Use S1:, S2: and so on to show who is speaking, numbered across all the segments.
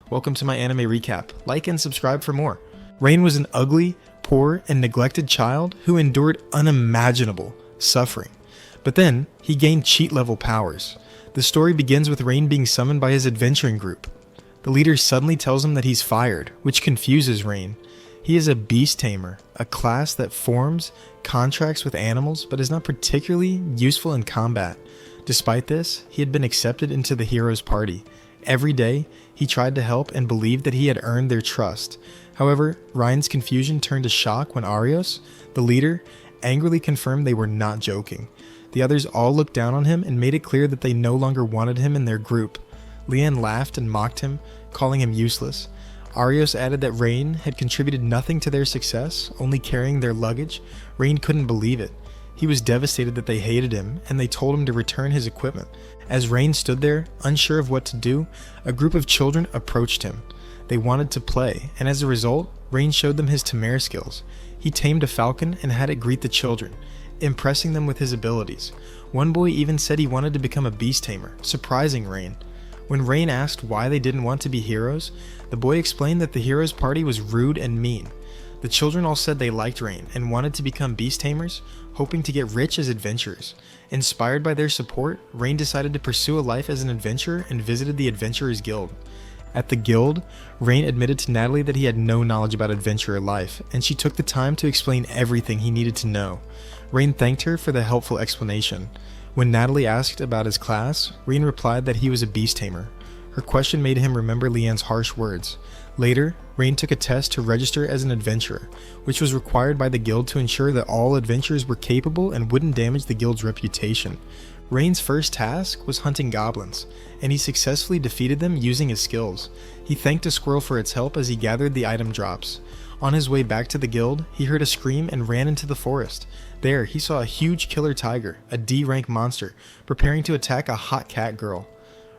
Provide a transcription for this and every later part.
S1: Welcome to my anime recap. Like and subscribe for more. Rain was an ugly, poor, and neglected child who endured unimaginable suffering. But then, he gained cheat-level powers. The story begins with Rain being summoned by his adventuring group. The leader suddenly tells him that he's fired, which confuses Rain. He is a beast tamer, a class that forms contracts with animals but is not particularly useful in combat. Despite this, he had been accepted into the hero's party. Every day, he tried to help and believed that he had earned their trust. However, Ryan's confusion turned to shock when Arios, the leader, angrily confirmed they were not joking. The others all looked down on him and made it clear that they no longer wanted him in their group. Leanne laughed and mocked him, calling him useless. Arios added that Rain had contributed nothing to their success, only carrying their luggage. Rain couldn't believe it. He was devastated that they hated him, and they told him to return his equipment. As Rain stood there, unsure of what to do, a group of children approached him. They wanted to play, and as a result, Rain showed them his Tame skills. He tamed a falcon and had it greet the children, impressing them with his abilities. One boy even said he wanted to become a beast tamer, surprising Rain. When Rain asked why they didn't want to be heroes, the boy explained that the heroes' party was rude and mean. The children all said they liked Rain and wanted to become beast tamers, hoping to get rich as adventurers. Inspired by their support, Rain decided to pursue a life as an adventurer and visited the Adventurers Guild. At the guild, Rain admitted to Natalie that he had no knowledge about adventurer life, and she took the time to explain everything he needed to know. Rain thanked her for the helpful explanation. When Natalie asked about his class, Rain replied that he was a beast tamer. Her question made him remember Leanne's harsh words. Later, Rain took a test to register as an adventurer, which was required by the guild to ensure that all adventurers were capable and wouldn't damage the guild's reputation. Rain's first task was hunting goblins, and he successfully defeated them using his skills. He thanked a squirrel for its help as he gathered the item drops. On his way back to the guild, he heard a scream and ran into the forest. There, he saw a huge killer tiger, a D-rank monster, preparing to attack a hot cat girl.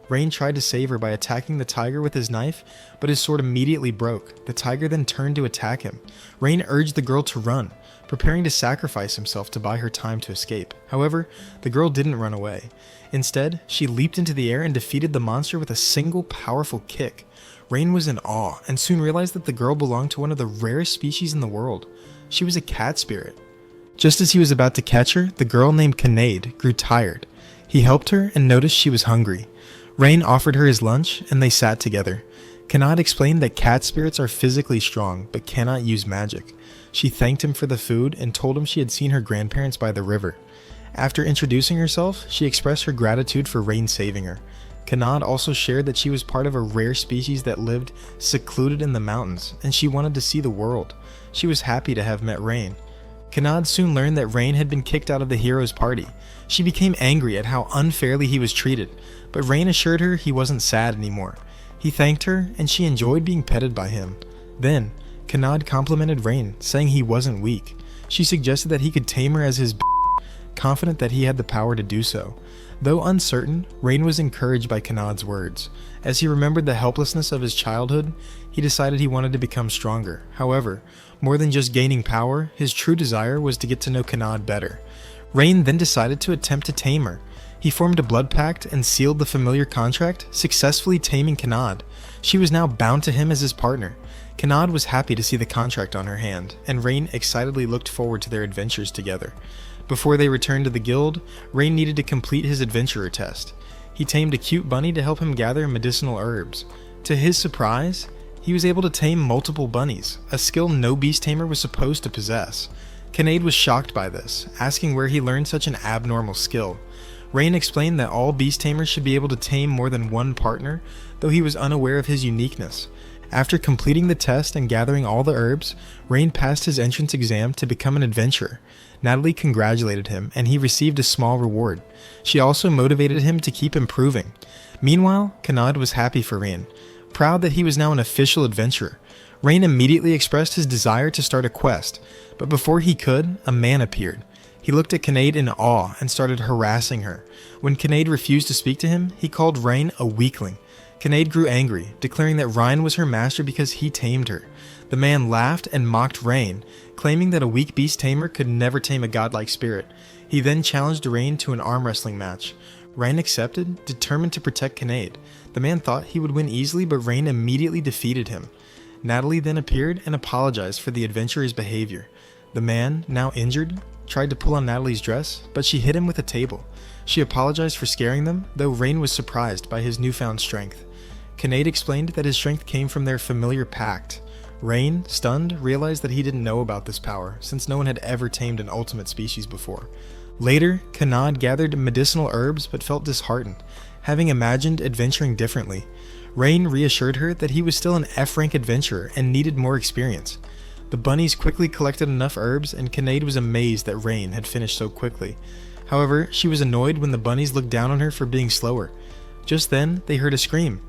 S1: Rain tried to save her by attacking the tiger with his knife, but his sword immediately broke. The tiger then turned to attack him. Rain urged the girl to run, preparing to sacrifice himself to buy her time to escape. However, the girl didn't run away. Instead, she leaped into the air and defeated the monster with a single powerful kick. Rain was in awe and soon realized that the girl belonged to one of the rarest species in the world. She was a cat spirit. Just as he was about to catch her, the girl named Kanade grew tired. He helped her and noticed she was hungry. Rain offered her his lunch, and they sat together. Kanade explained that cat spirits are physically strong, but cannot use magic. She thanked him for the food and told him she had seen her grandparents by the river. After introducing herself, she expressed her gratitude for Rain saving her. Kanade also shared that she was part of a rare species that lived secluded in the mountains, and she wanted to see the world. She was happy to have met Rain. Kanade soon learned that Rain had been kicked out of the hero's party. She became angry at how unfairly he was treated, but Rain assured her he wasn't sad anymore. He thanked her, and she enjoyed being petted by him. Then, Kanade complimented Rain, saying he wasn't weak. She suggested that he could tame her as his confident that he had the power to do so. Though uncertain, Rain was encouraged by Kanade's words. As he remembered the helplessness of his childhood, he decided he wanted to become stronger. However, more than just gaining power, his true desire was to get to know Kanade better. Rain then decided to attempt to tame her. He formed a blood pact and sealed the familiar contract, successfully taming Kanade. She was now bound to him as his partner. Kanade was happy to see the contract on her hand, and Rain excitedly looked forward to their adventures together. Before they returned to the guild, Rain needed to complete his adventurer test. He tamed a cute bunny to help him gather medicinal herbs. To his surprise, he was able to tame multiple bunnies, a skill no beast tamer was supposed to possess. Kanade was shocked by this, asking where he learned such an abnormal skill. Rain explained that all beast tamers should be able to tame more than one partner, though he was unaware of his uniqueness. After completing the test and gathering all the herbs, Rain passed his entrance exam to become an adventurer. Natalie congratulated him, and he received a small reward. She also motivated him to keep improving. Meanwhile, Kanade was happy for Rain, proud that he was now an official adventurer. Rain immediately expressed his desire to start a quest, but before he could, a man appeared. He looked at Kanade in awe and started harassing her. When Kanade refused to speak to him, he called Rain a weakling. Kanade grew angry, declaring that Rain was her master because he tamed her. The man laughed and mocked Rain, claiming that a weak beast tamer could never tame a godlike spirit. He then challenged Rain to an arm wrestling match. Rain accepted, determined to protect Kanade. The The man thought he would win easily, but Rain immediately defeated him. Natalie then appeared and apologized for the adventurer's behavior. The man, now injured, tried to pull on Natalie's dress, but she hit him with a table. She apologized for scaring them, though Rain was surprised by his newfound strength. Kanade explained that his strength came from their familiar pact. Rain, stunned, realized that he didn't know about this power, since no one had ever tamed an ultimate species before. Later, Kanade gathered medicinal herbs but felt disheartened, having imagined adventuring differently. Rain reassured her that he was still an F-rank adventurer and needed more experience. The bunnies quickly collected enough herbs, and Kanade was amazed that Rain had finished so quickly. However, she was annoyed when the bunnies looked down on her for being slower. Just then, they heard a scream.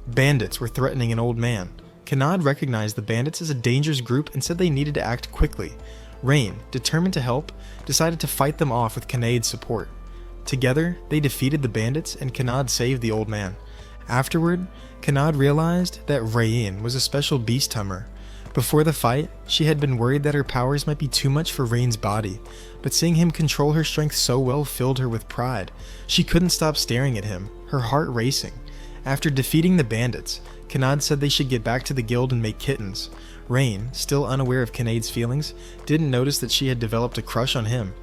S1: Bandits were threatening an old man. Kanade recognized the bandits as a dangerous group and said they needed to act quickly. Rain, determined to help, decided to fight them off with Kanade's support. Together, they defeated the bandits and Kanade saved the old man. Afterward, Kanade realized that Rain was a special beast tamer. Before the fight, she had been worried that her powers might be too much for Rain's body, but seeing him control her strength so well filled her with pride. She couldn't stop staring at him, her heart racing. After defeating the bandits, Kanade said they should get back to the guild and make kittens. Rain, still unaware of Kanade's feelings, didn't notice that she had developed a crush on him.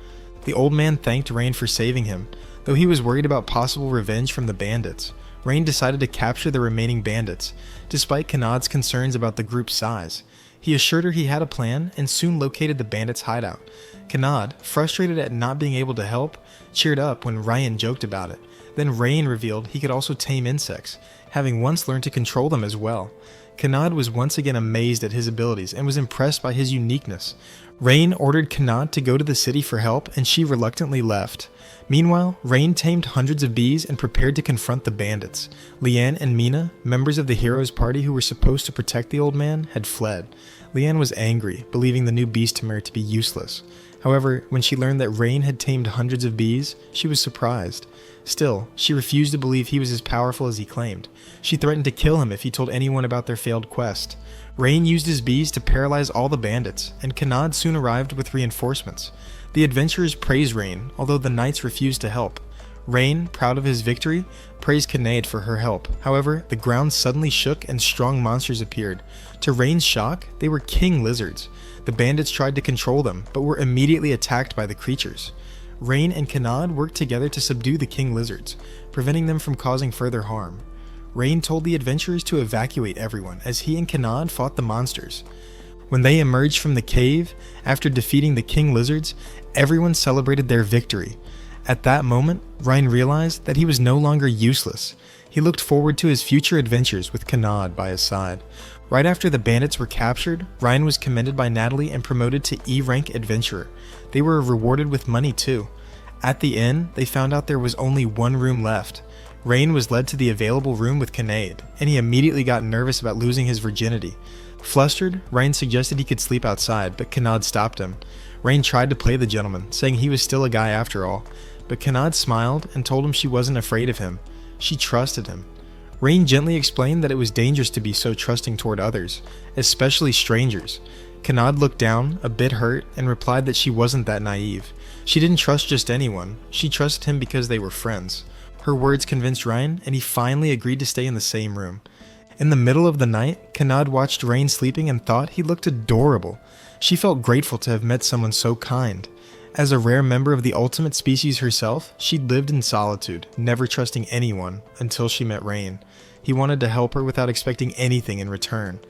S1: The old man thanked Rain for saving him, though he was worried about possible revenge from the bandits. Rain decided to capture the remaining bandits, despite Kanade's concerns about the group's size. He assured her he had a plan and soon located the bandits' hideout. Kanade, frustrated at not being able to help, cheered up when Ryan joked about it. Then Rain revealed he could also tame insects, having once learned to control them as well. Kanade was once again amazed at his abilities and was impressed by his uniqueness. Rain ordered Kanade to go to the city for help, and she reluctantly left. Meanwhile, Rain tamed hundreds of bees and prepared to confront the bandits. Leanne and Mina, members of the heroes' party who were supposed to protect the old man, had fled. Leanne was angry, believing the new beast tamer to be useless. However, when she learned that Rain had tamed hundreds of bees, she was surprised. Still, she refused to believe he was as powerful as he claimed. She threatened to kill him if he told anyone about their failed quest. Rain used his bees to paralyze all the bandits, and Kanade soon arrived with reinforcements. The adventurers praised Rain, although the knights refused to help. Rain, proud of his victory, praised Kanade for her help. However, the ground suddenly shook and strong monsters appeared. To Rain's shock, they were king lizards. The bandits tried to control them, but were immediately attacked by the creatures. Rain and Kanade worked together to subdue the king lizards, preventing them from causing further harm. Rain told the adventurers to evacuate everyone as he and Kanade fought the monsters. When they emerged from the cave, after defeating the king lizards, everyone celebrated their victory. At that moment, Rain realized that he was no longer useless. He looked forward to his future adventures with Kanade by his side. Right after the bandits were captured, Ryan was commended by Natalie and promoted to E-rank adventurer. They were rewarded with money too. At the inn, they found out there was only one room left. Rain was led to the available room with Kanade, and he immediately got nervous about losing his virginity. Flustered, Rain suggested he could sleep outside, but Kanade stopped him. Rain tried to play the gentleman, saying he was still a guy after all, but Kanade smiled and told him she wasn't afraid of him. She trusted him. Rain gently explained that it was dangerous to be so trusting toward others, especially strangers. Kanade looked down, a bit hurt, and replied that she wasn't that naive. She didn't trust just anyone, she trusted him because they were friends. Her words convinced Ryan, and he finally agreed to stay in the same room. In the middle of the night, Kanade watched Rain sleeping and thought he looked adorable. She felt grateful to have met someone so kind. As a rare member of the ultimate species herself, she lived in solitude, never trusting anyone, until she met Rain. He wanted to help her without expecting anything in return.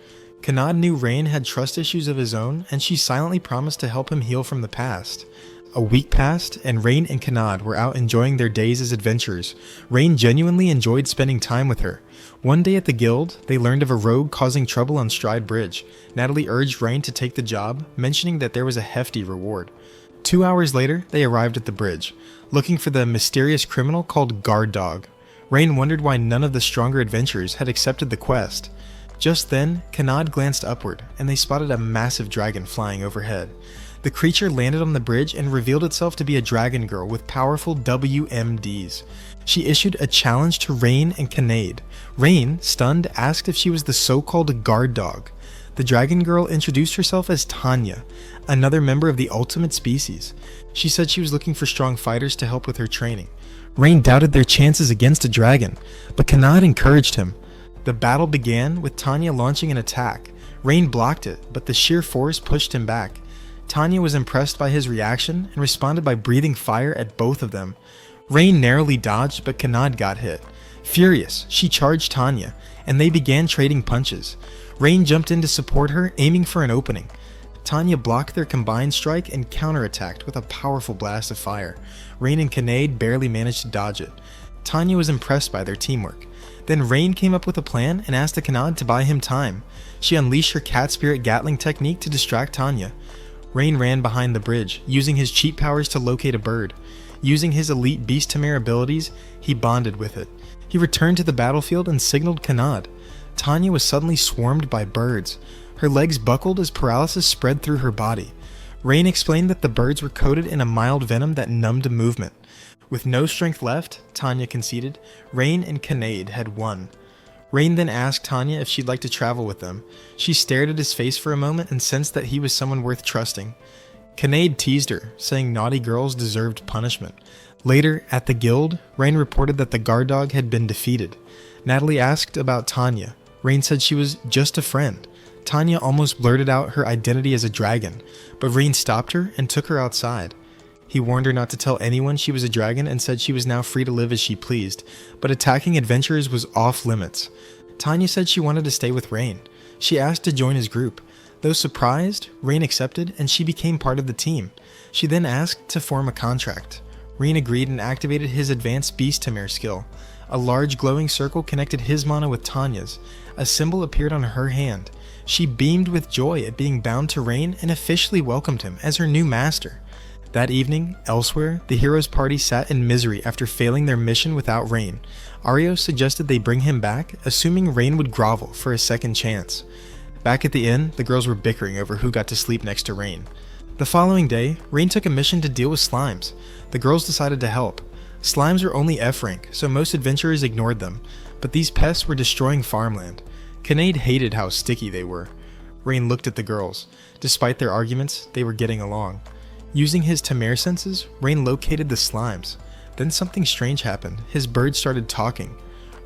S1: Kanade knew Rain had trust issues of his own, and she silently promised to help him heal from the past. A week passed, and Rain and Kanade were out enjoying their days as adventurers. Rain genuinely enjoyed spending time with her. One day at the guild, they learned of a rogue causing trouble on Stride Bridge. Natalie urged Rain to take the job, mentioning that there was a hefty reward. 2 hours later, they arrived at the bridge, looking for the mysterious criminal called Guard Dog. Rain wondered why none of the stronger adventurers had accepted the quest. Just then, Kanade glanced upward, and they spotted a massive dragon flying overhead. The creature landed on the bridge and revealed itself to be a dragon girl with powerful WMDs. She issued a challenge to Rain and Kanade. Rain, stunned, asked if she was the so-called Guard Dog. The dragon girl introduced herself as Tanya, another member of the ultimate species. She said she was looking for strong fighters to help with her training. Rain doubted their chances against a dragon, but Kanad encouraged him. The battle began with Tanya launching an attack. Rain blocked it, but the sheer force pushed him back. Tanya was impressed by his reaction and responded by breathing fire at both of them. Rain narrowly dodged, but Kanad got hit. Furious, she charged Tanya, and they began trading punches. Rain jumped in to support her, aiming for an opening. Tanya blocked their combined strike and counterattacked with a powerful blast of fire. Rain and Kanade barely managed to dodge it. Tanya was impressed by their teamwork. Then Rain came up with a plan and asked the Kanad to buy him time. She unleashed her cat spirit Gatling technique to distract Tanya. Rain ran behind the bridge, using his cheat powers to locate a bird. Using his elite beast Tamare abilities, he bonded with it. He returned to the battlefield and signaled Kanad. Tanya was suddenly swarmed by birds. Her legs buckled as paralysis spread through her body. Rain explained that the birds were coated in a mild venom that numbed movement. With no strength left, Tanya conceded, Rain and Kanade had won. Rain then asked Tanya if she'd like to travel with them. She stared at his face for a moment and sensed that he was someone worth trusting. Kanade teased her, saying naughty girls deserved punishment. Later, at the guild, Rain reported that the guard dog had been defeated. Natalie asked about Tanya. Rain said she was just a friend. Tanya almost blurted out her identity as a dragon, but Rain stopped her and took her outside. He warned her not to tell anyone she was a dragon and said she was now free to live as she pleased, but attacking adventurers was off limits. Tanya said she wanted to stay with Rain. She asked to join his group. Though surprised, Rain accepted and she became part of the team. She then asked to form a contract. Rain agreed and activated his advanced Beast Tamare skill. A large glowing circle connected his mana with Tanya's. A symbol appeared on her hand. She beamed with joy at being bound to Rain and officially welcomed him as her new master. That evening, elsewhere, the heroes' party sat in misery after failing their mission without Rain. Ario suggested they bring him back, assuming Rain would grovel for a second chance. Back at the inn, the girls were bickering over who got to sleep next to Rain. The following day, Rain took a mission to deal with slimes. The girls decided to help. Slimes are only F rank, so most adventurers ignored them, but these pests were destroying farmland. Kanade hated how sticky they were. Rain looked at the girls. Despite their arguments, they were getting along. Using his Tamare senses, Rain located the slimes. Then something strange happened. His bird started talking.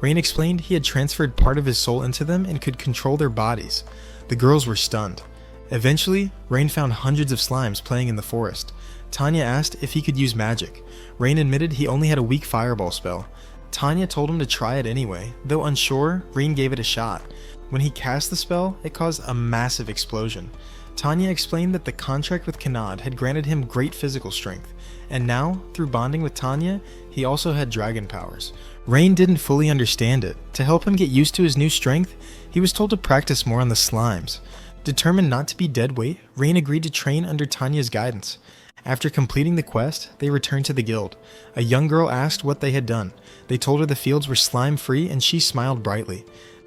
S1: Rain explained he had transferred part of his soul into them and could control their bodies. The girls were stunned. Eventually, Rain found hundreds of slimes playing in the forest. Tanya asked if he could use magic. Rain admitted he only had a weak fireball spell. Tanya told him to try it anyway. Though unsure, Rain gave it a shot. When he cast the spell, it caused a massive explosion. Tanya explained that the contract with Kanad had granted him great physical strength, and now, through bonding with Tanya, he also had dragon powers. Rain didn't fully understand it. To help him get used to his new strength, he was told to practice more on the slimes. Determined not to be dead weight, Rain agreed to train under Tanya's guidance. After completing the quest, they returned to the guild. A young girl asked what they had done. They told her the fields were slime-free and she smiled brightly.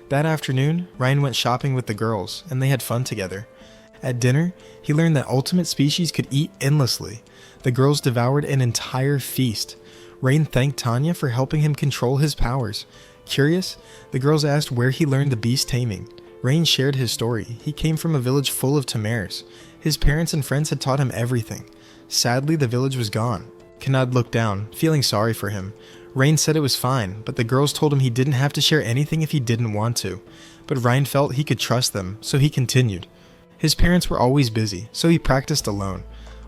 S1: That afternoon, Ryan went shopping with the girls, and they had fun together. At dinner, he learned that ultimate species could eat endlessly. The girls devoured an entire feast. Rain thanked Tanya for helping him control his powers. Curious, the girls asked where he learned the beast taming. Rain shared his story. He came from a village full of Tamares. His parents and friends had taught him everything. Sadly, the village was gone. Kanad looked down, feeling sorry for him. Rain said it was fine, but the girls told him he didn't have to share anything if he didn't want to. But Ryan felt he could trust them, so he continued. His parents were always busy, so he practiced alone.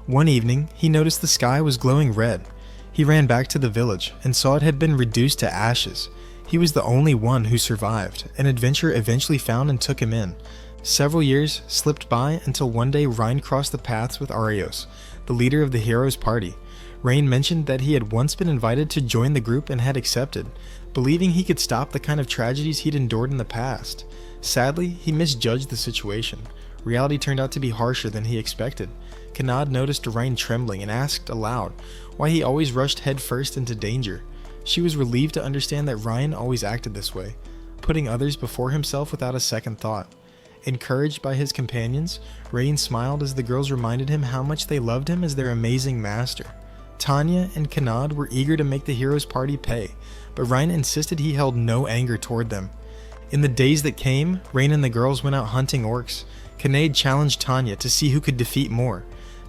S1: One evening, he noticed the sky was glowing red. He ran back to the village and saw it had been reduced to ashes. He was the only one who survived. An adventurer eventually found and took him in. Several years slipped by until one day Ryan crossed the paths with Arios, the leader of the heroes' party. Rain mentioned that he had once been invited to join the group and had accepted, believing he could stop the kind of tragedies he'd endured in the past. Sadly, he misjudged the situation. Reality turned out to be harsher than he expected. Kanad noticed Ryan trembling and asked aloud why he always rushed headfirst into danger. She was relieved to understand that Ryan always acted this way, putting others before himself without a second thought. Encouraged by his companions, Rain smiled as the girls reminded him how much they loved him as their amazing master. Tanya and Kanad were eager to make the heroes' party pay, but Ryan insisted he held no anger toward them. In the days that came, Rain and the girls went out hunting orcs. Kanade challenged Tanya to see who could defeat more.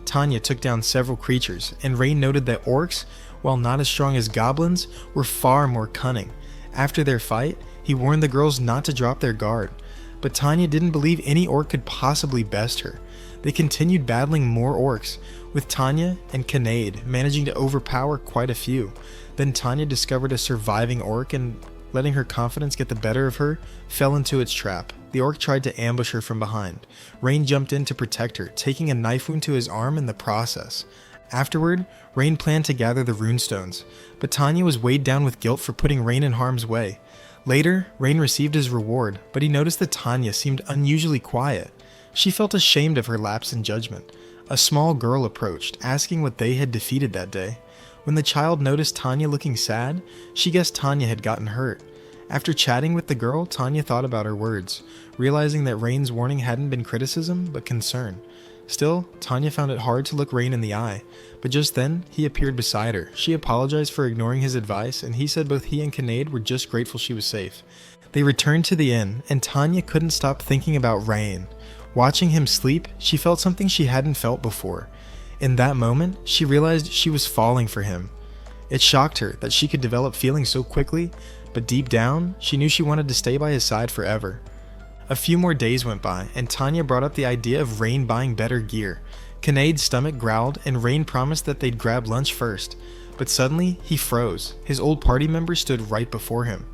S1: Tanya took down several creatures, and Rain noted that orcs while not as strong as goblins, were far more cunning. After their fight, he warned the girls not to drop their guard, but Tanya didn't believe any orc could possibly best her. They continued battling more orcs, with Tanya and Kinnaid managing to overpower quite a few. Then Tanya discovered a surviving orc and, letting her confidence get the better of her, fell into its trap. The orc tried to ambush her from behind. Rain jumped in to protect her, taking a knife wound to his arm in the process. Afterward, Rain planned to gather the runestones, but Tanya was weighed down with guilt for putting Rain in harm's way. Later, Rain received his reward, but he noticed that Tanya seemed unusually quiet. She felt ashamed of her lapse in judgment. A small girl approached, asking what they had defeated that day. When the child noticed Tanya looking sad, she guessed Tanya had gotten hurt. After chatting with the girl, Tanya thought about her words, realizing that Rain's warning hadn't been criticism, but concern. Still, Tanya found it hard to look Rain in the eye, but just then, he appeared beside her. She apologized for ignoring his advice, and he said both he and Kinnaid were just grateful she was safe. They returned to the inn, and Tanya couldn't stop thinking about Rain. Watching him sleep, she felt something she hadn't felt before. In that moment, she realized she was falling for him. It shocked her that she could develop feelings so quickly, but deep down, she knew she wanted to stay by his side forever. A few more days went by, and Tanya brought up the idea of Rain buying better gear. Kinnaid's stomach growled, and Rain promised that they'd grab lunch first. But suddenly, he froze. His old party member stood right before him.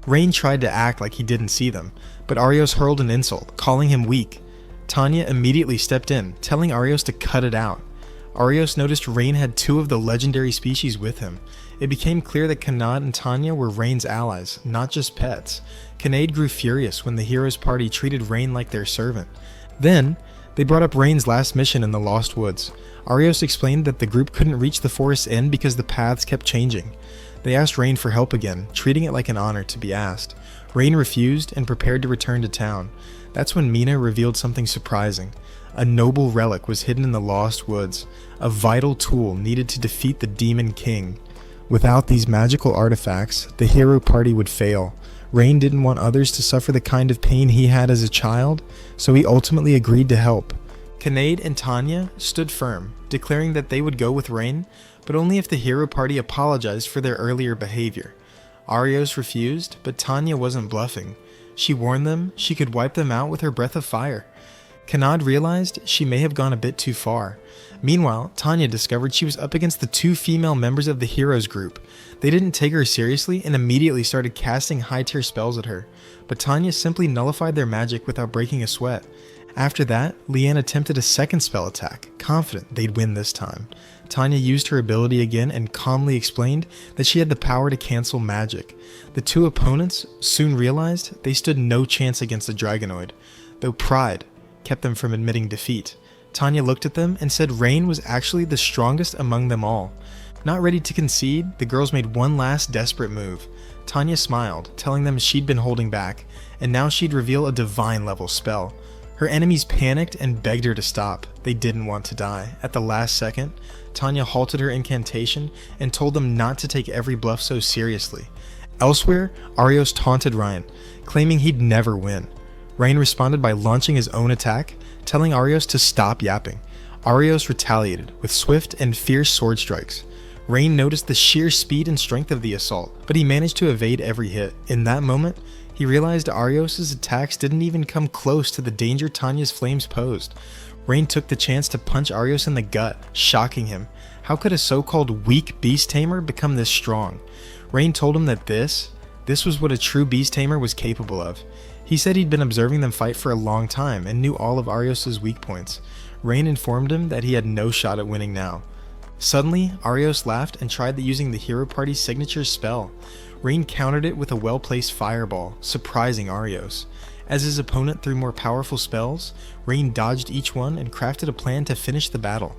S1: Rain tried to act like he didn't see them, but Arios hurled an insult, calling him weak. Tanya immediately stepped in, telling Arios to cut it out. Arios noticed Rain had two of the legendary species with him. It became clear that Kinnaid and Tanya were Rain's allies, not just pets. Kinnaid grew furious when the hero's party treated Rain like their servant. Then, they brought up Rain's last mission in the Lost Woods. Arios explained that the group couldn't reach the forest's end because the paths kept changing. They asked Rain for help again, treating it like an honor to be asked. Rain refused and prepared to return to town. That's when Mina revealed something surprising. A noble relic was hidden in the Lost Woods, a vital tool needed to defeat the Demon King. Without these magical artifacts, the hero party would fail. Rain didn't want others to suffer the kind of pain he had as a child, so he ultimately agreed to help. Kinnaid and Tanya stood firm, declaring that they would go with Rain, but only if the hero party apologized for their earlier behavior. Arios refused, but Tanya wasn't bluffing. She warned them she could wipe them out with her breath of fire. Kinnaid realized she may have gone a bit too far. Meanwhile, Tanya discovered she was up against the two female members of the heroes group. They didn't take her seriously and immediately started casting high-tier spells at her, but Tanya simply nullified their magic without breaking a sweat. After that, Leanne attempted a second spell attack, confident they'd win this time. Tanya used her ability again and calmly explained that she had the power to cancel magic. The two opponents soon realized they stood no chance against the Dragonoid, though pride kept them from admitting defeat. Tanya looked at them and said Rain was actually the strongest among them all. Not ready to concede, the girls made one last desperate move. Tanya smiled, telling them she'd been holding back, and now she'd reveal a divine level spell. Her enemies panicked and begged her to stop. They didn't want to die. At the last second, Tanya halted her incantation and told them not to take every bluff so seriously. Elsewhere, Arios taunted Ryan, claiming he'd never win. Rain responded by launching his own attack, telling Arios to stop yapping. Arios retaliated with swift and fierce sword strikes. Rain noticed the sheer speed and strength of the assault, but he managed to evade every hit. In that moment, he realized Arios' attacks didn't even come close to the danger Tanya's flames posed. Rain took the chance to punch Arios in the gut, shocking him. How could a so-called weak beast tamer become this strong? Rain told him that this was what a true beast tamer was capable of. He said he'd been observing them fight for a long time and knew all of Arios' weak points. Rain informed him that he had no shot at winning now. Suddenly, Arios laughed and tried using the hero party's signature spell. Rain countered it with a well-placed fireball, surprising Arios. As his opponent threw more powerful spells, Rain dodged each one and crafted a plan to finish the battle.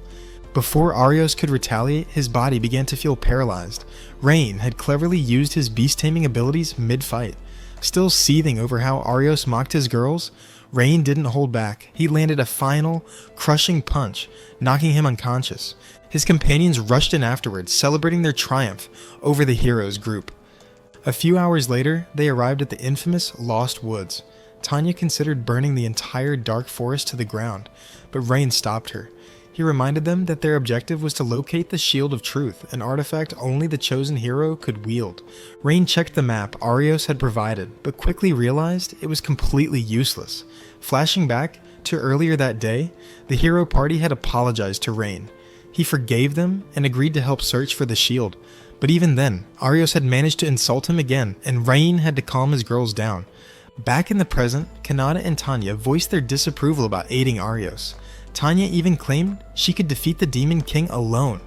S1: Before Arios could retaliate, his body began to feel paralyzed. Rain had cleverly used his beast-taming abilities mid-fight. Still seething over how Arios mocked his girls, Rain didn't hold back. He landed a final, crushing punch, knocking him unconscious. His companions rushed in afterwards, celebrating their triumph over the heroes group. A few hours later, they arrived at the infamous Lost Woods. Tanya considered burning the entire dark forest to the ground, but Rain stopped her. He reminded them that their objective was to locate the Shield of Truth, an artifact only the chosen hero could wield. Rain checked the map Arios had provided, but quickly realized it was completely useless. Flashing back to earlier that day, the hero party had apologized to Rain. He forgave them and agreed to help search for the shield. But even then, Arios had managed to insult him again, and Rain had to calm his girls down. Back in the present, Kanata and Tanya voiced their disapproval about aiding Arios. Tanya even claimed she could defeat the Demon King alone.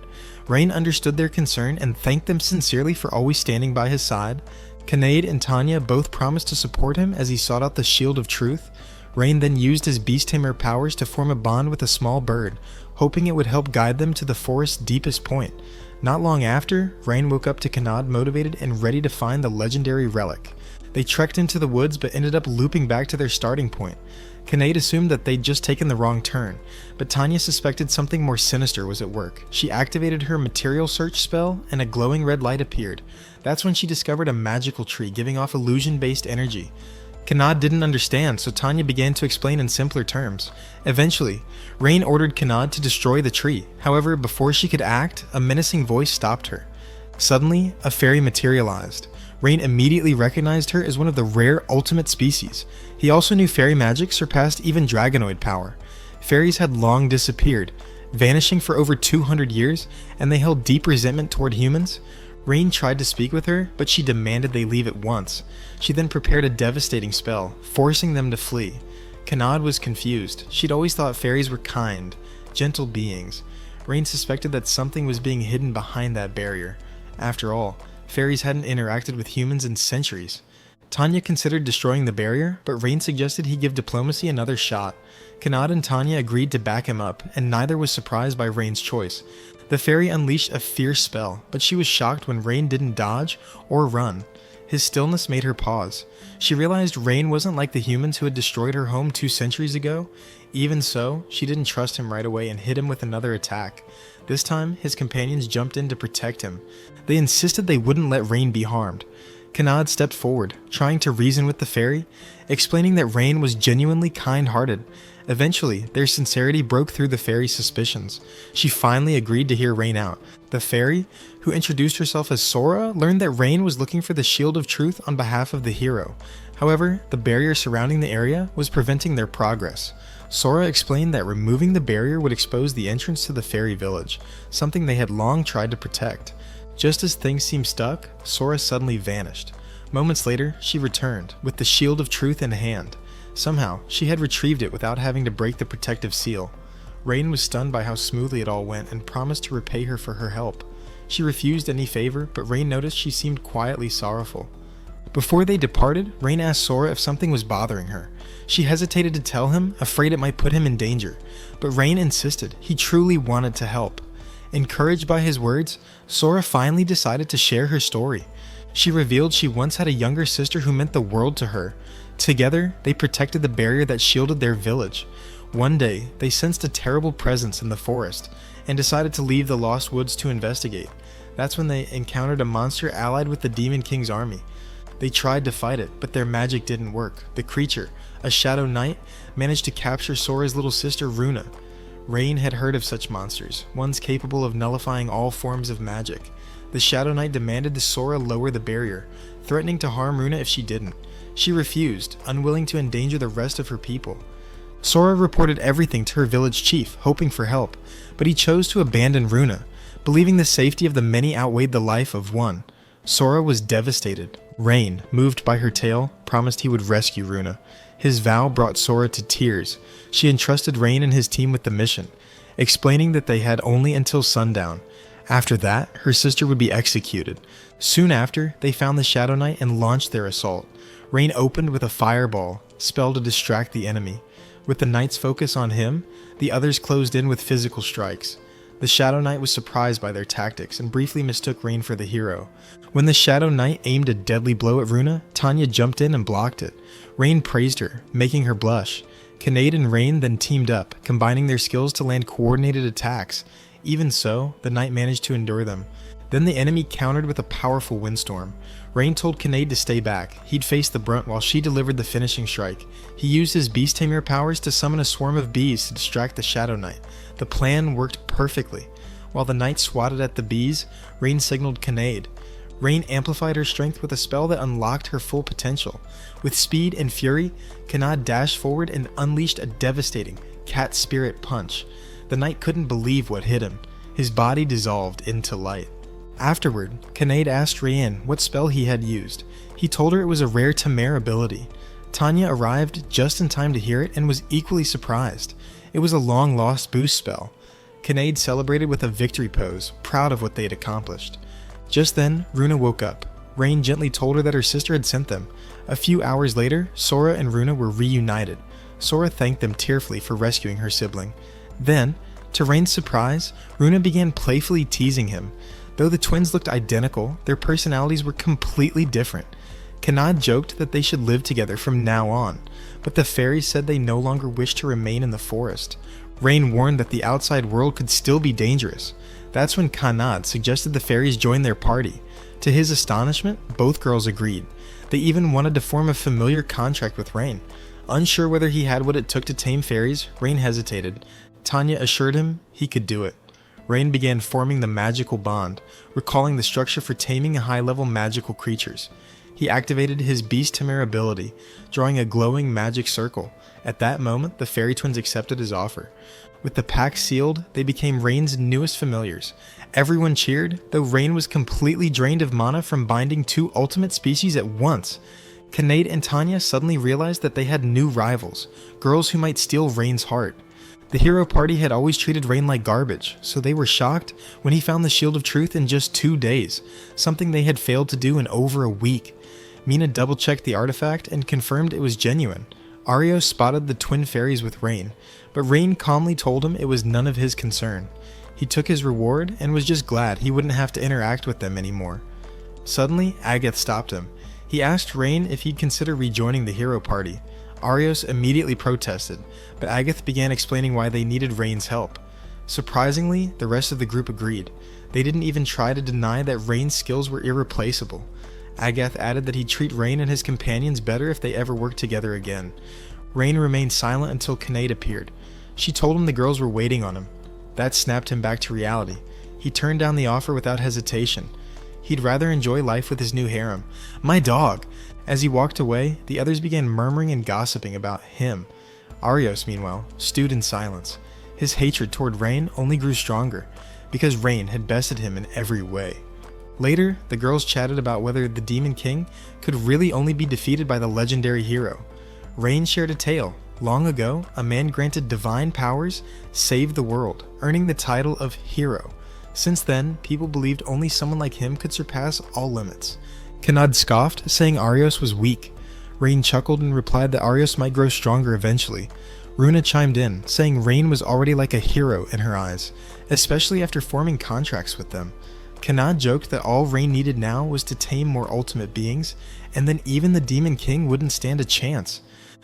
S1: Rain understood their concern and thanked them sincerely for always standing by his side. Kanade and Tanya both promised to support him as he sought out the Shield of Truth. Rain then used his Beast Tamer powers to form a bond with a small bird, hoping it would help guide them to the forest's deepest point. Not long after, Rain woke up to Kanade motivated and ready to find the legendary relic. They trekked into the woods but ended up looping back to their starting point. Kanade assumed that they'd just taken the wrong turn, but Tanya suspected something more sinister was at work. She activated her material search spell and a glowing red light appeared. That's when she discovered a magical tree giving off illusion-based energy. Kanade didn't understand, so Tanya began to explain in simpler terms. Eventually, Rain ordered Kanade to destroy the tree. However, before she could act, a menacing voice stopped her. Suddenly, a fairy materialized. Rain immediately recognized her as one of the rare ultimate species. He also knew fairy magic surpassed even dragonoid power. Fairies had long disappeared, vanishing for over 200 years, and they held deep resentment toward humans. Rain tried to speak with her, but she demanded they leave at once. She then prepared a devastating spell, forcing them to flee. Kanade was confused. She'd always thought fairies were kind, gentle beings. Rain suspected that something was being hidden behind that barrier. After all, fairies hadn't interacted with humans in centuries. Tanya considered destroying the barrier, but Rain suggested he give diplomacy another shot. Kanade and Tanya agreed to back him up, and neither was surprised by Rain's choice. The fairy unleashed a fierce spell, but she was shocked when Rain didn't dodge or run. His stillness made her pause. She realized Rain wasn't like the humans who had destroyed her home 2 centuries ago. Even so, she didn't trust him right away and hit him with another attack. This time, his companions jumped in to protect him. They insisted they wouldn't let Rain be harmed. Kanade stepped forward, trying to reason with the fairy, explaining that Rain was genuinely kind-hearted. Eventually, their sincerity broke through the fairy's suspicions. She finally agreed to hear Rain out. The fairy, who introduced herself as Sora, learned that Rain was looking for the Shield of Truth on behalf of the hero. However, the barrier surrounding the area was preventing their progress. Sora explained that removing the barrier would expose the entrance to the fairy village, something they had long tried to protect. Just as things seemed stuck, Sora suddenly vanished. Moments later, she returned, with the Shield of Truth in hand. Somehow, she had retrieved it without having to break the protective seal. Rain was stunned by how smoothly it all went and promised to repay her for her help. She refused any favor, but Rain noticed she seemed quietly sorrowful. Before they departed, Rain asked Sora if something was bothering her. She hesitated to tell him, afraid it might put him in danger, but Rain insisted he truly wanted to help. Encouraged by his words, Sora finally decided to share her story. She revealed she once had a younger sister who meant the world to her. Together, they protected the barrier that shielded their village. One day, they sensed a terrible presence in the forest and decided to leave the Lost Woods to investigate. That's when they encountered a monster allied with the Demon King's army. They tried to fight it, but their magic didn't work. The creature, a Shadow Knight, managed to capture Sora's little sister Runa. Rain had heard of such monsters, ones capable of nullifying all forms of magic. The Shadow Knight demanded that Sora lower the barrier, threatening to harm Runa if she didn't. She refused, unwilling to endanger the rest of her people. Sora reported everything to her village chief, hoping for help, but he chose to abandon Runa, believing the safety of the many outweighed the life of one. Sora was devastated. Rain, moved by her tale, promised he would rescue Runa. His vow brought Sora to tears. She entrusted Rain and his team with the mission, explaining that they had only until sundown. After that, her sister would be executed. Soon after, they found the Shadow Knight and launched their assault. Rain opened with a fireball, spell to distract the enemy. With the Knight's focus on him, the others closed in with physical strikes. The Shadow Knight was surprised by their tactics and briefly mistook Rain for the hero. When the Shadow Knight aimed a deadly blow at Runa, Tanya jumped in and blocked it. Rain praised her, making her blush. Kanade and Rain then teamed up, combining their skills to land coordinated attacks. Even so, the Knight managed to endure them. Then the enemy countered with a powerful windstorm. Rain told Kanade to stay back. He'd face the brunt while she delivered the finishing strike. He used his Beast Tamer powers to summon a swarm of bees to distract the Shadow Knight. The plan worked perfectly. While the knight swatted at the bees, Rain signaled Kanade. Rain amplified her strength with a spell that unlocked her full potential. With speed and fury, Kanade dashed forward and unleashed a devastating cat spirit punch. The knight couldn't believe what hit him. His body dissolved into light. Afterward, Kanade asked Ryan what spell he had used. He told her it was a rare Tame ability. Tanya arrived just in time to hear it and was equally surprised. It was a long-lost boost spell. Kanade celebrated with a victory pose, proud of what they had accomplished. Just then, Runa woke up. Rain gently told her that her sister had sent them. A few hours later, Sora and Runa were reunited. Sora thanked them tearfully for rescuing her sibling. Then, to Rain's surprise, Runa began playfully teasing him. Though the twins looked identical, their personalities were completely different. Kanade joked that they should live together from now on, but the fairies said they no longer wished to remain in the forest. Rain warned that the outside world could still be dangerous. That's when Kanade suggested the fairies join their party. To his astonishment, both girls agreed. They even wanted to form a familiar contract with Rain. Unsure whether he had what it took to tame fairies, Rain hesitated. Tanya assured him he could do it. Rain began forming the magical bond, recalling the structure for taming high-level magical creatures. He activated his Beast Tamer ability, drawing a glowing magic circle. At that moment, the fairy twins accepted his offer. With the pack sealed, they became Rain's newest familiars. Everyone cheered, though Rain was completely drained of mana from binding two ultimate species at once. Kanade and Tanya suddenly realized that they had new rivals, girls who might steal Rain's heart. The hero party had always treated Rain like garbage, so they were shocked when he found the Shield of Truth in just 2 days, something they had failed to do in over a week. Mina double-checked the artifact and confirmed it was genuine. Ario spotted the twin fairies with Rain, but Rain calmly told him it was none of his concern. He took his reward and was just glad he wouldn't have to interact with them anymore. Suddenly, Agath stopped him. He asked Rain if he'd consider rejoining the hero party. Arios immediately protested, but Agath began explaining why they needed Rain's help. Surprisingly, the rest of the group agreed. They didn't even try to deny that Rain's skills were irreplaceable. Agath added that he'd treat Rain and his companions better if they ever worked together again. Rain remained silent until Kanade appeared. She told him the girls were waiting on him. That snapped him back to reality. He turned down the offer without hesitation. He'd rather enjoy life with his new harem. My dog! As he walked away, the others began murmuring and gossiping about him. Arios, meanwhile, stewed in silence. His hatred toward Rain only grew stronger, because Rain had bested him in every way. Later, the girls chatted about whether the Demon King could really only be defeated by the legendary hero. Rain shared a tale. Long ago, a man granted divine powers saved the world, earning the title of hero. Since then, people believed only someone like him could surpass all limits. Kanade scoffed, saying Arios was weak. Rain chuckled and replied that Arios might grow stronger eventually. Runa chimed in, saying Rain was already like a hero in her eyes, especially after forming contracts with them. Kanade joked that all Rain needed now was to tame more ultimate beings, and then even the Demon King wouldn't stand a chance.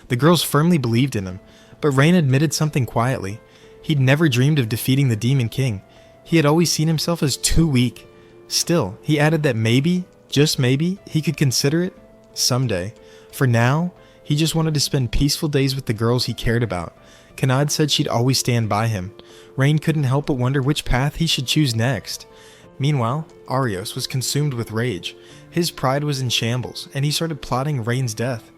S1: The girls firmly believed in him, but Rain admitted something quietly. He'd never dreamed of defeating the Demon King. He had always seen himself as too weak. Still, he added that maybe, just maybe, he could consider it someday. For now, he just wanted to spend peaceful days with the girls he cared about. Kanade said she'd always stand by him. Rain couldn't help but wonder which path he should choose next. Meanwhile, Arios was consumed with rage. His pride was in shambles, and he started plotting Rain's death.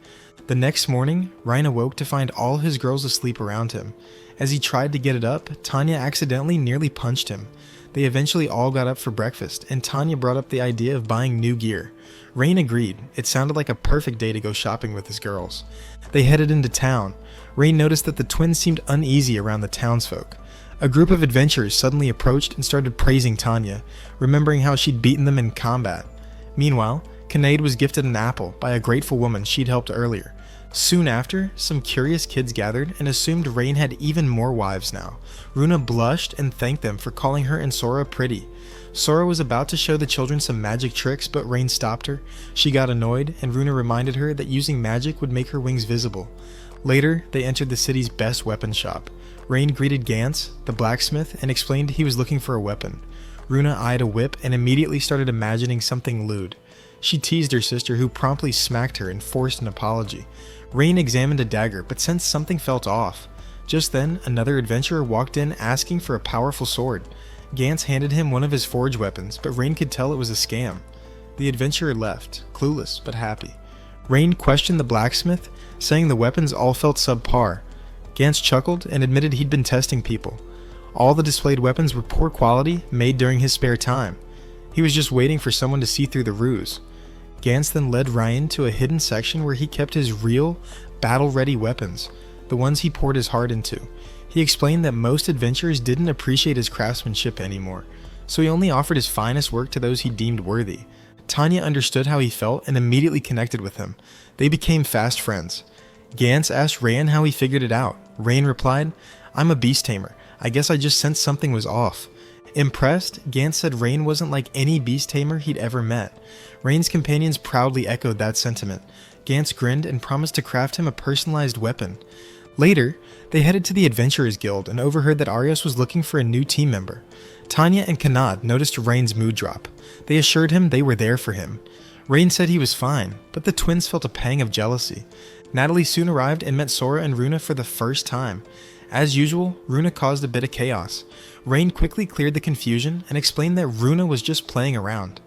S1: The next morning, Rain awoke to find all his girls asleep around him. As he tried to get it up, Tanya accidentally nearly punched him. They eventually all got up for breakfast, and Tanya brought up the idea of buying new gear. Rain agreed. It sounded like a perfect day to go shopping with his girls. They headed into town. Rain noticed that the twins seemed uneasy around the townsfolk. A group of adventurers suddenly approached and started praising Tanya, remembering how she'd beaten them in combat. Meanwhile, Kanade was gifted an apple by a grateful woman she'd helped earlier. Soon after, some curious kids gathered and assumed Rain had even more wives now. Runa blushed and thanked them for calling her and Sora pretty. Sora was about to show the children some magic tricks, but Rain stopped her. She got annoyed, and Runa reminded her that using magic would make her wings visible. Later, they entered the city's best weapon shop. Rain greeted Gantz, the blacksmith, and explained he was looking for a weapon. Runa eyed a whip and immediately started imagining something lewd. She teased her sister, who promptly smacked her and forced an apology. Rain examined a dagger, but sensed something felt off. Just then, another adventurer walked in asking for a powerful sword. Gantz handed him one of his forge weapons, but Rain could tell it was a scam. The adventurer left, clueless but happy. Rain questioned the blacksmith, saying the weapons all felt subpar. Gantz chuckled and admitted he'd been testing people. All the displayed weapons were poor quality, made during his spare time. He was just waiting for someone to see through the ruse. Gantz then led Ryan to a hidden section where he kept his real, battle-ready weapons, the ones he poured his heart into. He explained that most adventurers didn't appreciate his craftsmanship anymore, so he only offered his finest work to those he deemed worthy. Tanya understood how he felt and immediately connected with him. They became fast friends. Gantz asked Rain how he figured it out. Rain replied, "I'm a beast tamer. I guess I just sensed something was off." Impressed, Gantz said Rain wasn't like any beast tamer he'd ever met. Rain's companions proudly echoed that sentiment. Gantz grinned and promised to craft him a personalized weapon. Later, they headed to the Adventurers Guild and overheard that Arios was looking for a new team member. Tanya and Kanad noticed Rain's mood drop. They assured him they were there for him. Rain said he was fine, but the twins felt a pang of jealousy. Natalie soon arrived and met Sora and Runa for the first time. As usual, Runa caused a bit of chaos. Rain quickly cleared the confusion and explained that Runa was just playing around.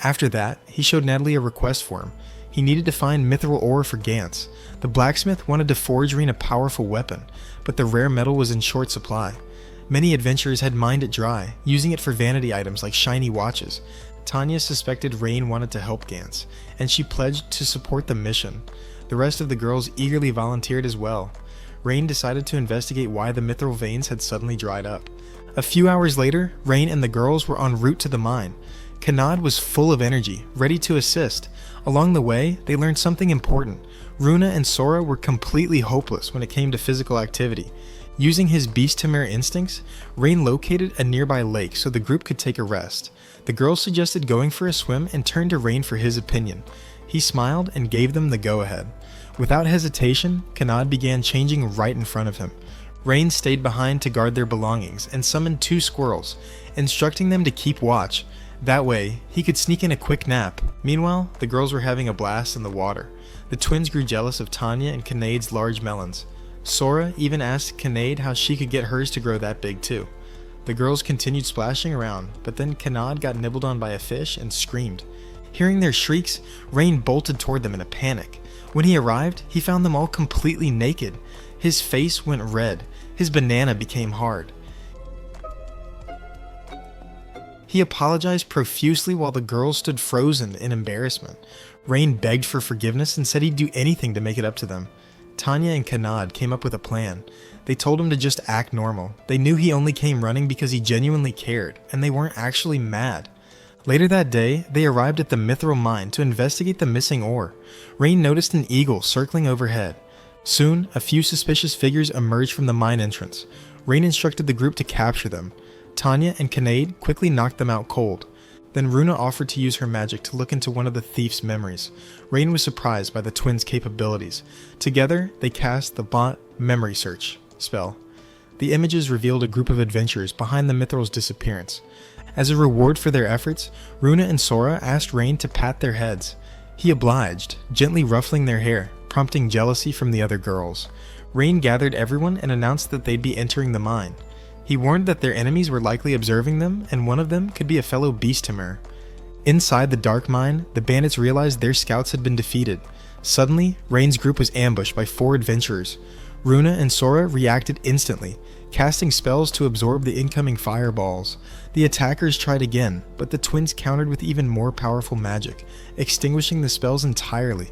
S1: After that, he showed Natalie a request form. He needed to find mithril ore for Gantz. The blacksmith wanted to forge Rain a powerful weapon, but the rare metal was in short supply. Many adventurers had mined it dry, using it for vanity items like shiny watches. Tanya suspected Rain wanted to help Gantz, and she pledged to support the mission. The rest of the girls eagerly volunteered as well. Rain decided to investigate why the mithril veins had suddenly dried up. A few hours later, Rain and the girls were en route to the mine. Kanad was full of energy, ready to assist. Along the way, they learned something important. Runa and Sora were completely hopeless when it came to physical activity. Using his beast tamer instincts, Rain located a nearby lake so the group could take a rest. The girls suggested going for a swim and turned to Rain for his opinion. He smiled and gave them the go-ahead. Without hesitation, Kanad began changing right in front of him. Rain stayed behind to guard their belongings and summoned 2 squirrels, instructing them to keep watch. That way, he could sneak in a quick nap. Meanwhile, the girls were having a blast in the water. The twins grew jealous of Tanya and Kanad's large melons. Sora even asked Kanade how she could get hers to grow that big too. The girls continued splashing around, but then Kanad got nibbled on by a fish and screamed. Hearing their shrieks, Rain bolted toward them in a panic. When he arrived, he found them all completely naked. His face went red. His banana became hard. He apologized profusely while the girls stood frozen in embarrassment. Rain begged for forgiveness and said he'd do anything to make it up to them. Tanya and Kanad came up with a plan. They told him to just act normal. They knew he only came running because he genuinely cared, and they weren't actually mad. Later that day, they arrived at the mithril mine to investigate the missing ore. Rain noticed an eagle circling overhead. Soon, a few suspicious figures emerged from the mine entrance. Rain instructed the group to capture them. Tanya and Kanade quickly knocked them out cold. Then Runa offered to use her magic to look into one of the thief's memories. Rain was surprised by the twins' capabilities. Together, they cast the Bot Memory Search spell. The images revealed a group of adventurers behind the mithril's disappearance. As a reward for their efforts, Runa and Sora asked Rain to pat their heads. He obliged, gently ruffling their hair, prompting jealousy from the other girls. Rain gathered everyone and announced that they'd be entering the mine. He warned that their enemies were likely observing them, and one of them could be a fellow beast tamer. Inside the dark mine, the bandits realized their scouts had been defeated. Suddenly, Rain's group was ambushed by 4 adventurers. Runa and Sora reacted instantly, casting spells to absorb the incoming fireballs. The attackers tried again, but the twins countered with even more powerful magic, extinguishing the spells entirely.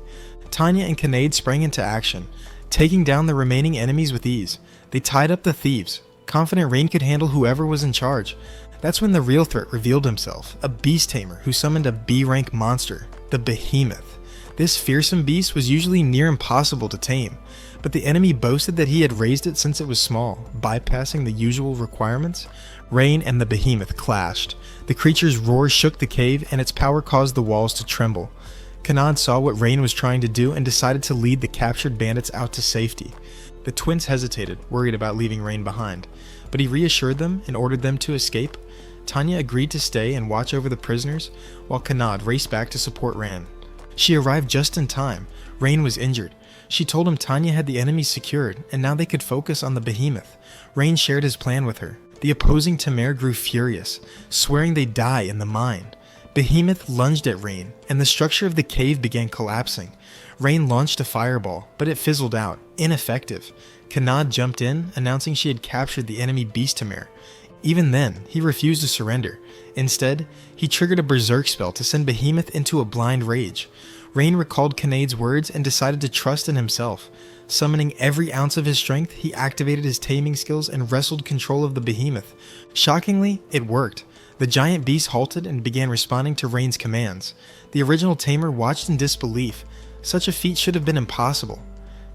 S1: Tanya and Kanade sprang into action, taking down the remaining enemies with ease. They tied up the thieves, confident Rain could handle whoever was in charge. That's when the real threat revealed himself, a beast tamer who summoned a B-rank monster, the Behemoth. This fearsome beast was usually near impossible to tame, but the enemy boasted that he had raised it since it was small, bypassing the usual requirements. Rain and the Behemoth clashed. The creature's roar shook the cave, and its power caused the walls to tremble. Kanad saw what Rain was trying to do and decided to lead the captured bandits out to safety. The twins hesitated, worried about leaving Rain behind, but he reassured them and ordered them to escape. Tanya agreed to stay and watch over the prisoners, while Kanad raced back to support Ran. She arrived just in time. Rain was injured. She told him Tanya had the enemy secured, and now they could focus on the behemoth. Rain shared his plan with her. The opposing Tame grew furious, swearing they'd die in the mine. Behemoth lunged at Rain, and the structure of the cave began collapsing. Rain launched a fireball, but it fizzled out, ineffective. Kanad jumped in, announcing she had captured the enemy beast Tame. Even then, he refused to surrender. Instead, he triggered a berserk spell to send Behemoth into a blind rage. Rain recalled Kanad's words and decided to trust in himself. Summoning every ounce of his strength, he activated his taming skills and wrestled control of the behemoth. Shockingly, it worked. The giant beast halted and began responding to Rain's commands. The original tamer watched in disbelief. Such a feat should have been impossible.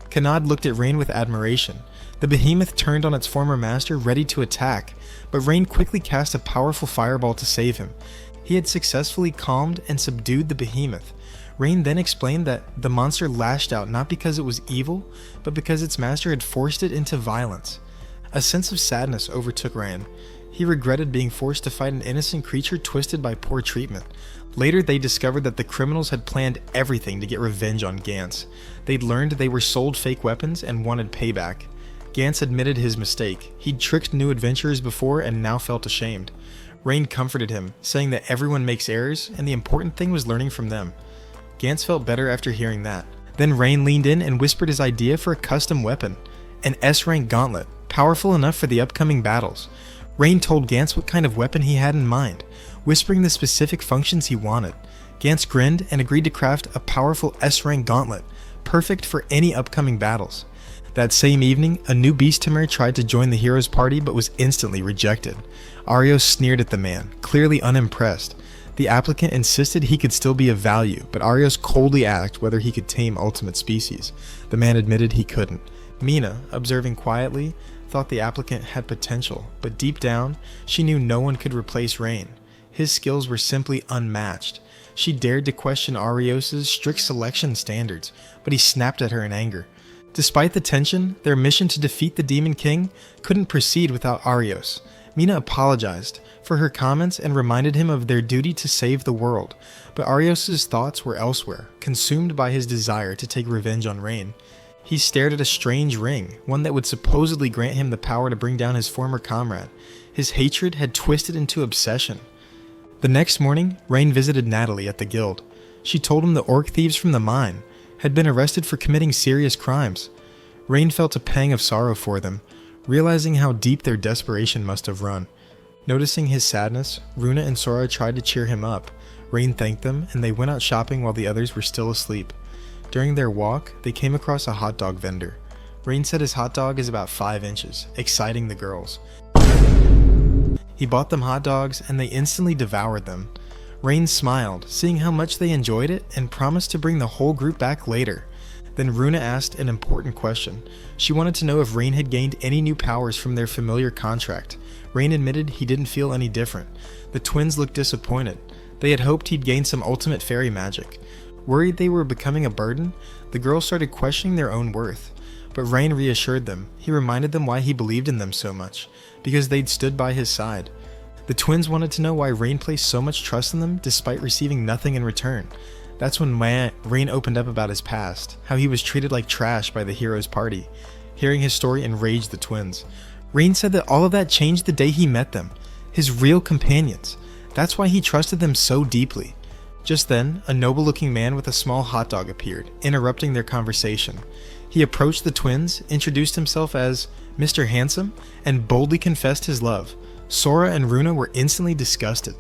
S1: Kanad looked at Rain with admiration. The behemoth turned on its former master, ready to attack, but Rain quickly cast a powerful fireball to save him. He had successfully calmed and subdued the behemoth. Rain then explained that the monster lashed out not because it was evil, but because its master had forced it into violence. A sense of sadness overtook Rain. He regretted being forced to fight an innocent creature twisted by poor treatment. Later, they discovered that the criminals had planned everything to get revenge on Gantz. They'd learned they were sold fake weapons and wanted payback. Gantz admitted his mistake. He'd tricked new adventurers before and now felt ashamed. Rain comforted him, saying that everyone makes errors and the important thing was learning from them. Gantz felt better after hearing that. Then Rain leaned in and whispered his idea for a custom weapon, an S-rank gauntlet, powerful enough for the upcoming battles. Rain told Gantz what kind of weapon he had in mind, whispering the specific functions he wanted. Gantz grinned and agreed to craft a powerful S-rank gauntlet, perfect for any upcoming battles. That same evening, a new beast tamer tried to join the hero's party but was instantly rejected. Arios sneered at the man, clearly unimpressed. The applicant insisted he could still be of value, but Arios coldly asked whether he could tame ultimate species. The man admitted he couldn't. Mina, observing quietly, thought the applicant had potential, but deep down, she knew no one could replace Rain. His skills were simply unmatched. She dared to question Arios' strict selection standards, but he snapped at her in anger. Despite the tension, their mission to defeat the Demon King couldn't proceed without Arios. Mina apologized for her comments and reminded him of their duty to save the world, but Arios' thoughts were elsewhere, consumed by his desire to take revenge on Rain. He stared at a strange ring, one that would supposedly grant him the power to bring down his former comrade. His hatred had twisted into obsession. The next morning, Rain visited Natalie at the guild. She told him the orc thieves from the mine had been arrested for committing serious crimes. Rain felt a pang of sorrow for them, realizing how deep their desperation must have run. Noticing his sadness, Runa and Sora tried to cheer him up. Rain thanked them, and they went out shopping while the others were still asleep. During their walk, they came across a hot dog vendor. Rain said his hot dog is about 5 inches, exciting the girls. He bought them hot dogs, and they instantly devoured them. Rain smiled, seeing how much they enjoyed it, and promised to bring the whole group back later. Then Runa asked an important question. She wanted to know if Rain had gained any new powers from their familiar contract. Rain admitted he didn't feel any different. The twins looked disappointed. They had hoped he'd gain some ultimate fairy magic. Worried they were becoming a burden, the girls started questioning their own worth. But Rain reassured them. He reminded them why he believed in them so much, because they'd stood by his side. The twins wanted to know why Rain placed so much trust in them despite receiving nothing in return. That's when Rain opened up about his past, how he was treated like trash by the hero's party. Hearing his story enraged the twins. Rain said that all of that changed the day he met them, his real companions. That's why he trusted them so deeply. Just then, a noble-looking man with a small hot dog appeared, interrupting their conversation. He approached the twins, introduced himself as Mr. Handsome, and boldly confessed his love. Sora and Runa were instantly disgusted.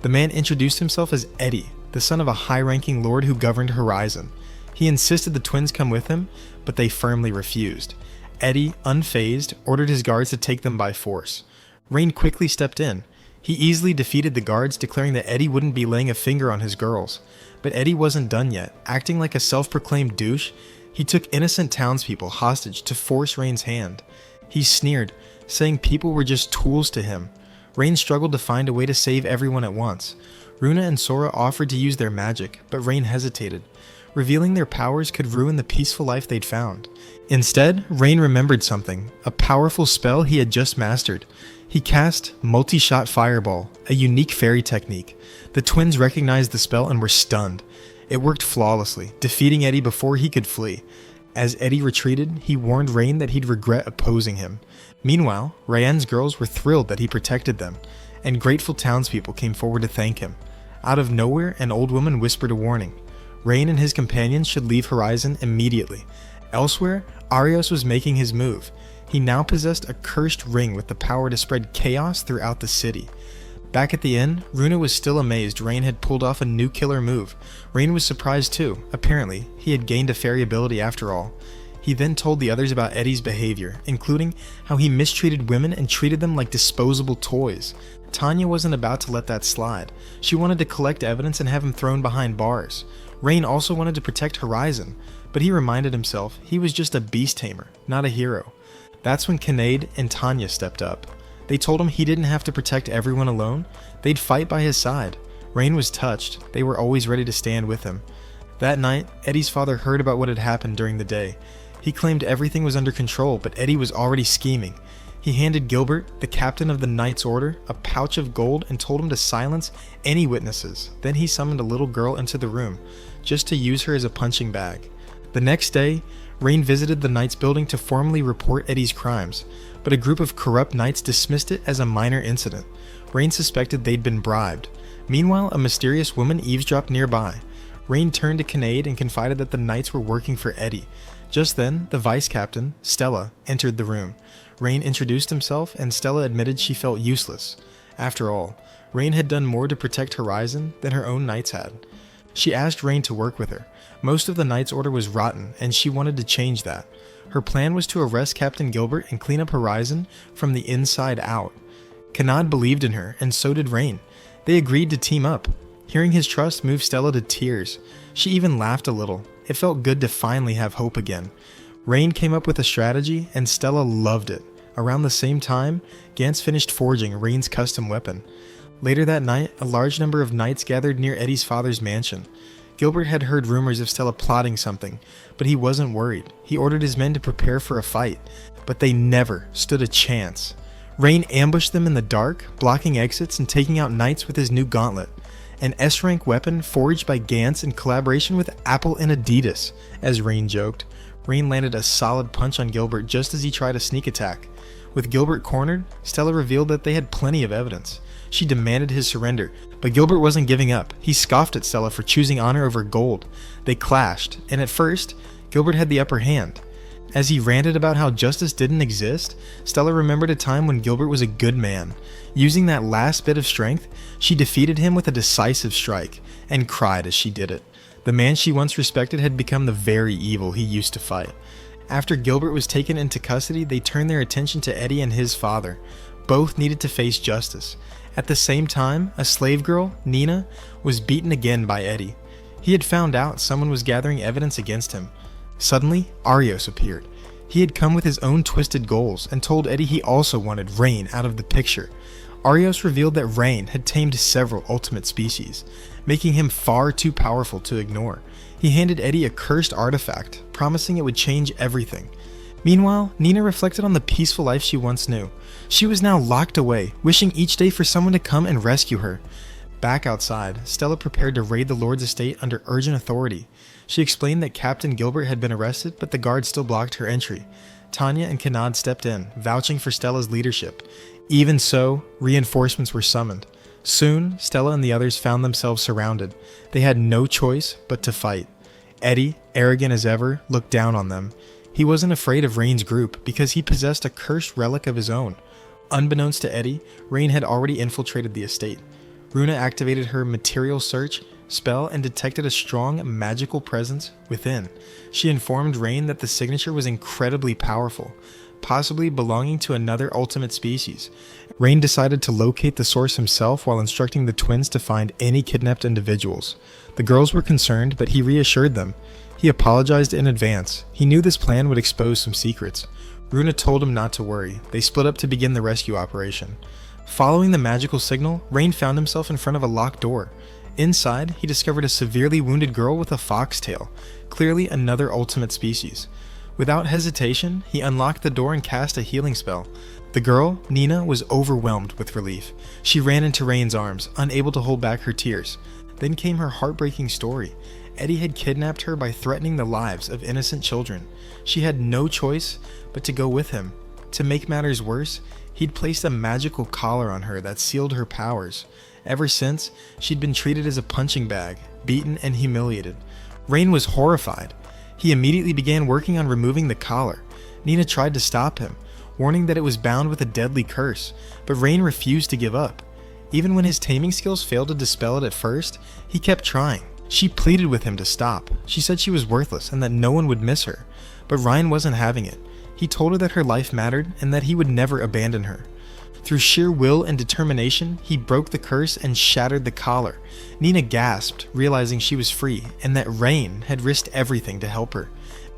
S1: The man introduced himself as Eddie, the son of a high-ranking lord who governed Horizon. He insisted the twins come with him, but they firmly refused. Eddie, unfazed, ordered his guards to take them by force. Rain quickly stepped in. He easily defeated the guards, declaring that Eddie wouldn't be laying a finger on his girls. But Eddie wasn't done yet. Acting like a self-proclaimed douche, he took innocent townspeople hostage to force Rain's hand. He sneered, saying people were just tools to him. Rain struggled to find a way to save everyone at once. Runa and Sora offered to use their magic, but Rain hesitated. revealing their powers could ruin the peaceful life they'd found. Instead, Rain remembered something, a powerful spell he had just mastered. He cast Multi-Shot Fireball, a unique fairy technique. The twins recognized the spell and were stunned. It worked flawlessly, defeating Eddie before he could flee. As Eddie retreated, he warned Rain that he'd regret opposing him. Meanwhile, Rayan's girls were thrilled that he protected them, and grateful townspeople came forward to thank him. Out of nowhere, an old woman whispered a warning. Rain and his companions should leave Horizon immediately. Elsewhere, Arios was making his move. He now possessed a cursed ring with the power to spread chaos throughout the city. Back at the inn, Runa was still amazed Rain had pulled off a new killer move. Rain was surprised too. Apparently, he had gained a fairy ability after all. He then told the others about Eddie's behavior, including how he mistreated women and treated them like disposable toys. Tanya wasn't about to let that slide. She wanted to collect evidence and have him thrown behind bars. Rain also wanted to protect Horizon, but he reminded himself he was just a beast tamer, not a hero. That's when Kinnaid and Tanya stepped up. They told him he didn't have to protect everyone alone. They'd fight by his side. Rain was touched. They were always ready to stand with him. That night, Eddie's father heard about what had happened during the day. He claimed everything was under control, but Eddie was already scheming. He handed Gilbert, the captain of the Knight's Order, a pouch of gold and told him to silence any witnesses. Then he summoned a little girl into the room, just to use her as a punching bag. The next day, Rain visited the Knight's building to formally report Eddie's crimes, but a group of corrupt knights dismissed it as a minor incident. Rain suspected they'd been bribed. Meanwhile, a mysterious woman eavesdropped nearby. Rain turned to Kinnaid and confided that the knights were working for Eddie. Just then, the vice captain, Stella, entered the room. Rain introduced himself, and Stella admitted she felt useless. After all, Rain had done more to protect Horizon than her own knights had. She asked Rain to work with her. Most of the Knight's Order was rotten, and she wanted to change that. Her plan was to arrest Captain Gilbert and clean up Horizon from the inside out. Kanad believed in her, and so did Rain. They agreed to team up. Hearing his trust moved Stella to tears. She even laughed a little. It felt good to finally have hope again. Rain came up with a strategy, and Stella loved it. Around the same time, Gantz finished forging Rain's custom weapon. Later that night, a large number of knights gathered near Eddie's father's mansion. Gilbert had heard rumors of Stella plotting something, but he wasn't worried. He ordered his men to prepare for a fight, but they never stood a chance. Rain ambushed them in the dark, blocking exits and taking out knights with his new gauntlet, an S-rank weapon forged by Gantz in collaboration with Apple and Adidas, as Rain joked. Rain landed a solid punch on Gilbert just as he tried a sneak attack. With Gilbert cornered, Stella revealed that they had plenty of evidence. She demanded his surrender, but Gilbert wasn't giving up. He scoffed at Stella for choosing honor over gold. They clashed, and at first, Gilbert had the upper hand. As he ranted about how justice didn't exist, Stella remembered a time when Gilbert was a good man. Using that last bit of strength, she defeated him with a decisive strike, and cried as she did it. The man she once respected had become the very evil he used to fight. After Gilbert was taken into custody, they turned their attention to Eddie and his father. Both needed to face justice. At the same time, a slave girl, Nina, was beaten again by Eddie. He had found out someone was gathering evidence against him. Suddenly, Arios appeared. He had come with his own twisted goals and told Eddie he also wanted Rain out of the picture. Arios revealed that Rain had tamed several ultimate species, making him far too powerful to ignore. He handed Eddie a cursed artifact, promising it would change everything. Meanwhile, Nina reflected on the peaceful life she once knew. She was now locked away, wishing each day for someone to come and rescue her. Back outside, Stella prepared to raid the Lord's estate under urgent authority. She explained that Captain Gilbert had been arrested, but the guards still blocked her entry. Tanya and Kanad stepped in, vouching for Stella's leadership. Even so, reinforcements were summoned. Soon, Stella and the others found themselves surrounded. They had no choice but to fight. Eddie, arrogant as ever, looked down on them. He wasn't afraid of Rain's group because he possessed a cursed relic of his own. Unbeknownst to Eddie, Rain had already infiltrated the estate. Runa activated her material search spell and detected a strong magical presence within. She informed Rain that the signature was incredibly powerful, possibly belonging to another ultimate species. Rain decided to locate the source himself while instructing the twins to find any kidnapped individuals. The girls were concerned, but he reassured them. He apologized in advance. He knew this plan would expose some secrets. Runa told him not to worry. They split up to begin the rescue operation. Following the magical signal, Rain found himself in front of a locked door. Inside, he discovered a severely wounded girl with a foxtail, clearly another ultimate species. Without hesitation, he unlocked the door and cast a healing spell. The girl, Nina, was overwhelmed with relief. She ran into Rain's arms, unable to hold back her tears. Then came her heartbreaking story. Eddie had kidnapped her by threatening the lives of innocent children. She had no choice but to go with him. To make matters worse, he'd placed a magical collar on her that sealed her powers. Ever since, she'd been treated as a punching bag, beaten and humiliated. Rain was horrified. He immediately began working on removing the collar. Nina tried to stop him, warning that it was bound with a deadly curse, but Rain refused to give up. Even when his taming skills failed to dispel it at first, he kept trying. She pleaded with him to stop. She said she was worthless and that no one would miss her, but Ryan wasn't having it. He told her that her life mattered and that he would never abandon her. Through sheer will and determination, he broke the curse and shattered the collar. Nina gasped, realizing she was free, and that Rain had risked everything to help her.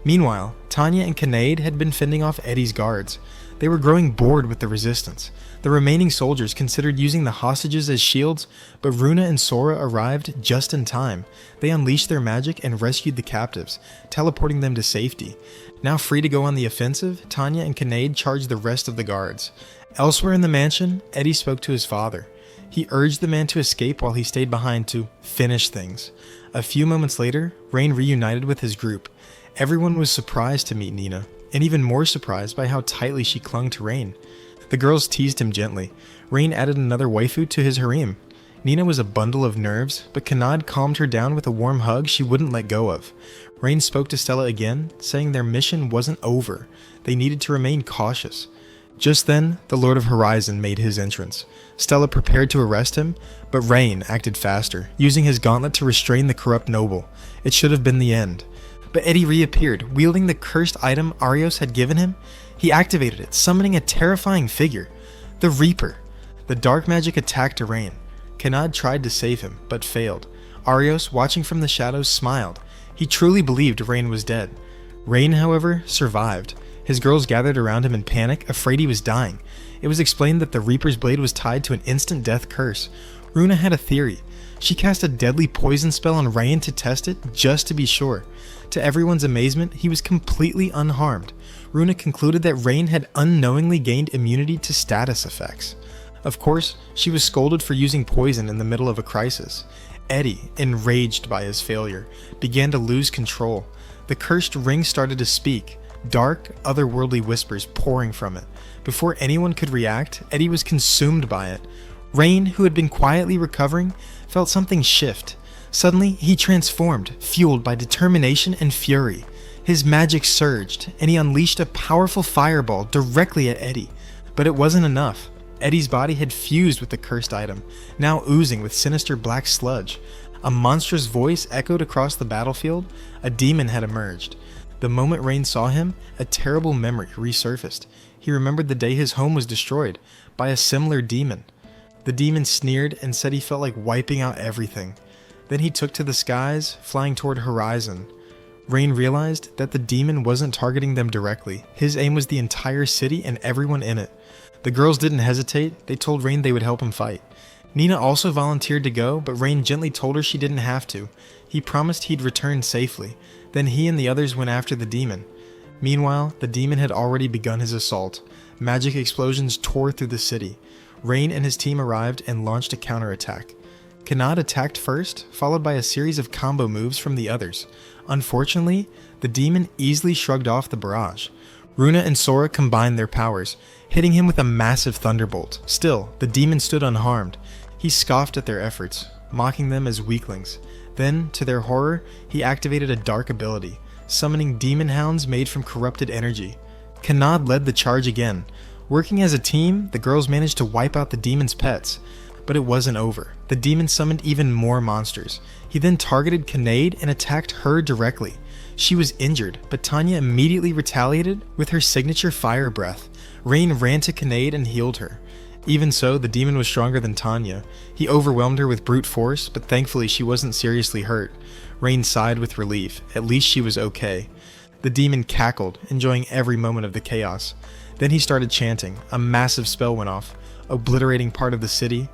S1: Meanwhile, Tanya and Kinnaid had been fending off Eddie's guards. They were growing bored with the resistance. The remaining soldiers considered using the hostages as shields, but Runa and Sora arrived just in time. They unleashed their magic and rescued the captives, teleporting them to safety. Now free to go on the offensive, Tanya and Kinnaid charged the rest of the guards. Elsewhere in the mansion, Eddie spoke to his father. He urged the man to escape while he stayed behind to finish things. A few moments later, Rain reunited with his group. Everyone was surprised to meet Nina, and even more surprised by how tightly she clung to Rain. The girls teased him gently. Rain added another waifu to his harem. Nina was a bundle of nerves, but Kanad calmed her down with a warm hug she wouldn't let go of. Rain spoke to Stella again, saying their mission wasn't over. They needed to remain cautious. Just then, the Lord of Horizon made his entrance. Stella prepared to arrest him, but Rain acted faster, using his gauntlet to restrain the corrupt noble. It should have been the end. But Eddie reappeared, wielding the cursed item Arios had given him. He activated it, summoning a terrifying figure, the Reaper. The dark magic attacked Rain. Kanad tried to save him, but failed. Arios, watching from the shadows, smiled. He truly believed Rain was dead. Rain, however, survived. His girls gathered around him in panic, afraid he was dying. It was explained that the Reaper's blade was tied to an instant death curse. Runa had a theory. She cast a deadly poison spell on Rain to test it, just to be sure. To everyone's amazement, he was completely unharmed. Runa concluded that Rain had unknowingly gained immunity to status effects. Of course, she was scolded for using poison in the middle of a crisis. Eddie, enraged by his failure, began to lose control. The cursed ring started to speak. Dark, otherworldly whispers pouring from it. Before anyone could react, Eddie was consumed by it. Rain, who had been quietly recovering, felt something shift. Suddenly, he transformed, fueled by determination and fury. His magic surged, and he unleashed a powerful fireball directly at Eddie. But it wasn't enough. Eddie's body had fused with the cursed item, now oozing with sinister black sludge. A monstrous voice echoed across the battlefield. A demon had emerged. The moment Rain saw him, a terrible memory resurfaced. He remembered the day his home was destroyed by a similar demon. The demon sneered and said he felt like wiping out everything. Then he took to the skies, flying toward Horizon. Rain realized that the demon wasn't targeting them directly. His aim was the entire city and everyone in it. The girls didn't hesitate. They told Rain they would help him fight. Nina also volunteered to go, but Rain gently told her she didn't have to. He promised he'd return safely. Then he and the others went after the demon. Meanwhile, the demon had already begun his assault. Magic explosions tore through the city. Rain and his team arrived and launched a counterattack. Kanad attacked first, followed by a series of combo moves from the others. Unfortunately, the demon easily shrugged off the barrage. Runa and Sora combined their powers, hitting him with a massive thunderbolt. Still, the demon stood unharmed. He scoffed at their efforts, mocking them as weaklings. Then, to their horror, he activated a dark ability, summoning demon hounds made from corrupted energy. Kanad led the charge again. Working as a team, the girls managed to wipe out the demon's pets. But it wasn't over. The demon summoned even more monsters. He then targeted Kinnaid and attacked her directly. She was injured, but Tanya immediately retaliated with her signature fire breath. Rain ran to Kinnaid and healed her. Even so, the demon was stronger than Tanya. He overwhelmed her with brute force, but thankfully she wasn't seriously hurt. Rain sighed with relief. At least she was okay. The demon cackled, enjoying every moment of the chaos. Then he started chanting. A massive spell went off, obliterating part of the city.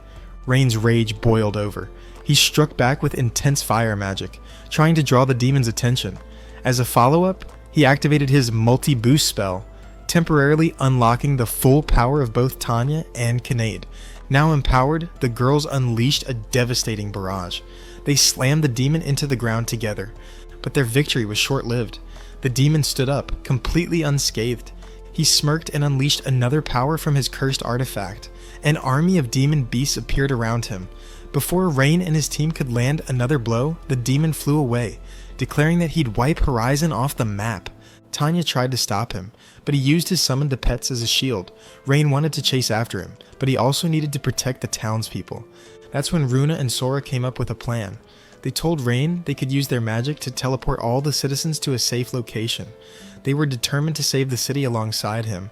S1: Rain's rage boiled over. He struck back with intense fire magic, trying to draw the demon's attention. As a follow-up, he activated his multi-boost spell, temporarily unlocking the full power of both Tanya and Kinade. Now empowered, the girls unleashed a devastating barrage. They slammed the demon into the ground together, but their victory was short-lived. The demon stood up, completely unscathed. He smirked and unleashed another power from his cursed artifact. An army of demon beasts appeared around him. Before Rain and his team could land another blow, the demon flew away, declaring that he'd wipe Horizon off the map. Tanya tried to stop him, but he used his summoned pets as a shield. Rain wanted to chase after him, but he also needed to protect the townspeople. That's when Runa and Sora came up with a plan. They told Rain they could use their magic to teleport all the citizens to a safe location. They were determined to save the city alongside him.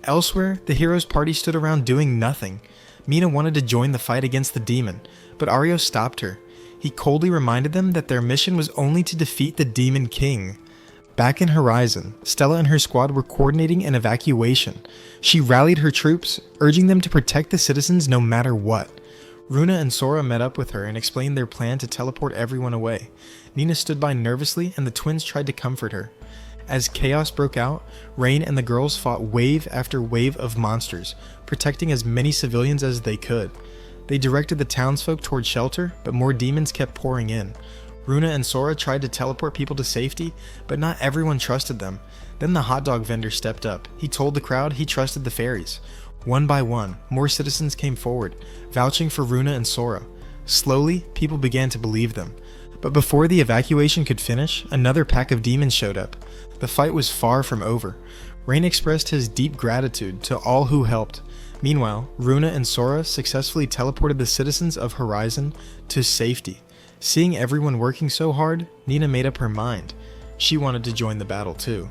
S1: Elsewhere, the heroes' party stood around doing nothing. Mina wanted to join the fight against the demon, but Aryo stopped her. He coldly reminded them that their mission was only to defeat the Demon King. Back in Horizon, Stella and her squad were coordinating an evacuation. She rallied her troops, urging them to protect the citizens no matter what. Runa and Sora met up with her and explained their plan to teleport everyone away. Nina stood by nervously and the twins tried to comfort her. As chaos broke out, Rain and the girls fought wave after wave of monsters, protecting as many civilians as they could. They directed the townsfolk toward shelter, but more demons kept pouring in. Runa and Sora tried to teleport people to safety, but not everyone trusted them. Then the hot dog vendor stepped up. He told the crowd he trusted the fairies. One by one, more citizens came forward, vouching for Runa and Sora. Slowly, people began to believe them. But before the evacuation could finish, another pack of demons showed up. The fight was far from over. Rain expressed his deep gratitude to all who helped. Meanwhile, Runa and Sora successfully teleported the citizens of Horizon to safety. Seeing everyone working so hard, Nina made up her mind. She wanted to join the battle too.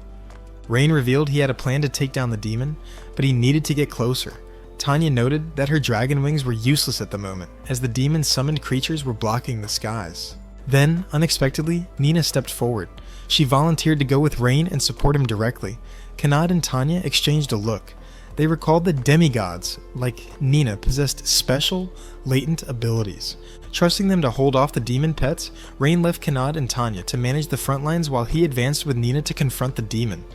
S1: Rain revealed he had a plan to take down the demon, but he needed to get closer. Tanya noted that her dragon wings were useless at the moment, as the demon's summoned creatures were blocking the skies. Then, unexpectedly, Nina stepped forward. She volunteered to go with Rain and support him directly. Kanad and Tanya exchanged a look. They recalled that demigods, like Nina, possessed special, latent abilities. Trusting them to hold off the demon pets, Rain left Kanad and Tanya to manage the front lines while he advanced with Nina to confront the demon.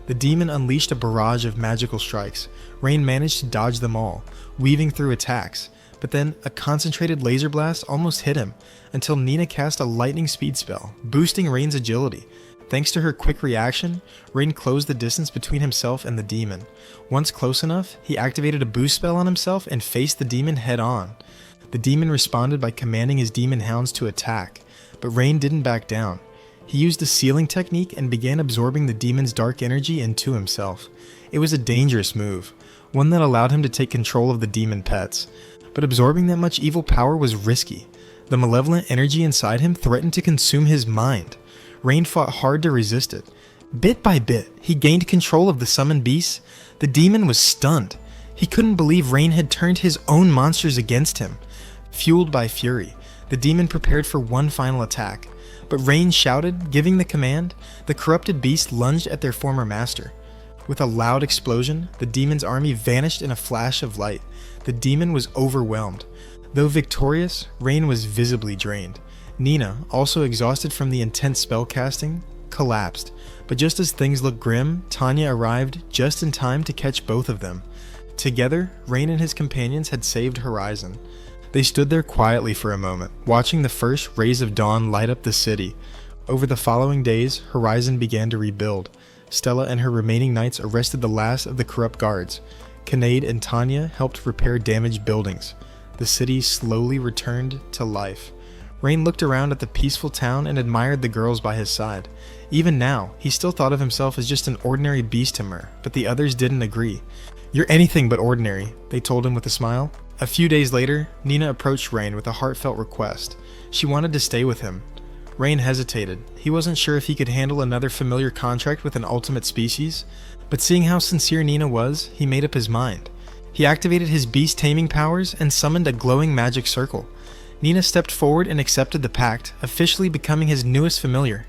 S1: The demon unleashed a barrage of magical strikes. Rain managed to dodge them all, weaving through attacks. But then, a concentrated laser blast almost hit him, until Nina cast a lightning speed spell, boosting Rain's agility. Thanks to her quick reaction, Rain closed the distance between himself and the demon. Once close enough, he activated a boost spell on himself and faced the demon head-on. The demon responded by commanding his demon hounds to attack, but Rain didn't back down. He used a sealing technique and began absorbing the demon's dark energy into himself. It was a dangerous move, one that allowed him to take control of the demon pets. But absorbing that much evil power was risky. The malevolent energy inside him threatened to consume his mind. Rain fought hard to resist it. Bit by bit, he gained control of the summoned beasts. The demon was stunned. He couldn't believe Rain had turned his own monsters against him. Fueled by fury, the demon prepared for one final attack. But Rain shouted, giving the command. The corrupted beast lunged at their former master. With a loud explosion, the demon's army vanished in a flash of light. The demon was overwhelmed. Though victorious, Rain was visibly drained. Nina, also exhausted from the intense spellcasting, collapsed. But just as things looked grim, Tanya arrived just in time to catch both of them. Together, Rain and his companions had saved Horizon. They stood there quietly for a moment, watching the first rays of dawn light up the city. Over the following days, Horizon began to rebuild. Stella and her remaining knights arrested the last of the corrupt guards. Kinade and Tanya helped repair damaged buildings. The city slowly returned to life. Rain looked around at the peaceful town and admired the girls by his side. Even now, he still thought of himself as just an ordinary beast tamer, but the others didn't agree. "You're anything but ordinary," they told him with a smile. A few days later, Nina approached Rain with a heartfelt request. She wanted to stay with him. Rain hesitated. He wasn't sure if he could handle another familiar contract with an ultimate species, but seeing how sincere Nina was, he made up his mind. He activated his beast taming powers and summoned a glowing magic circle. Nina stepped forward and accepted the pact, officially becoming his newest familiar.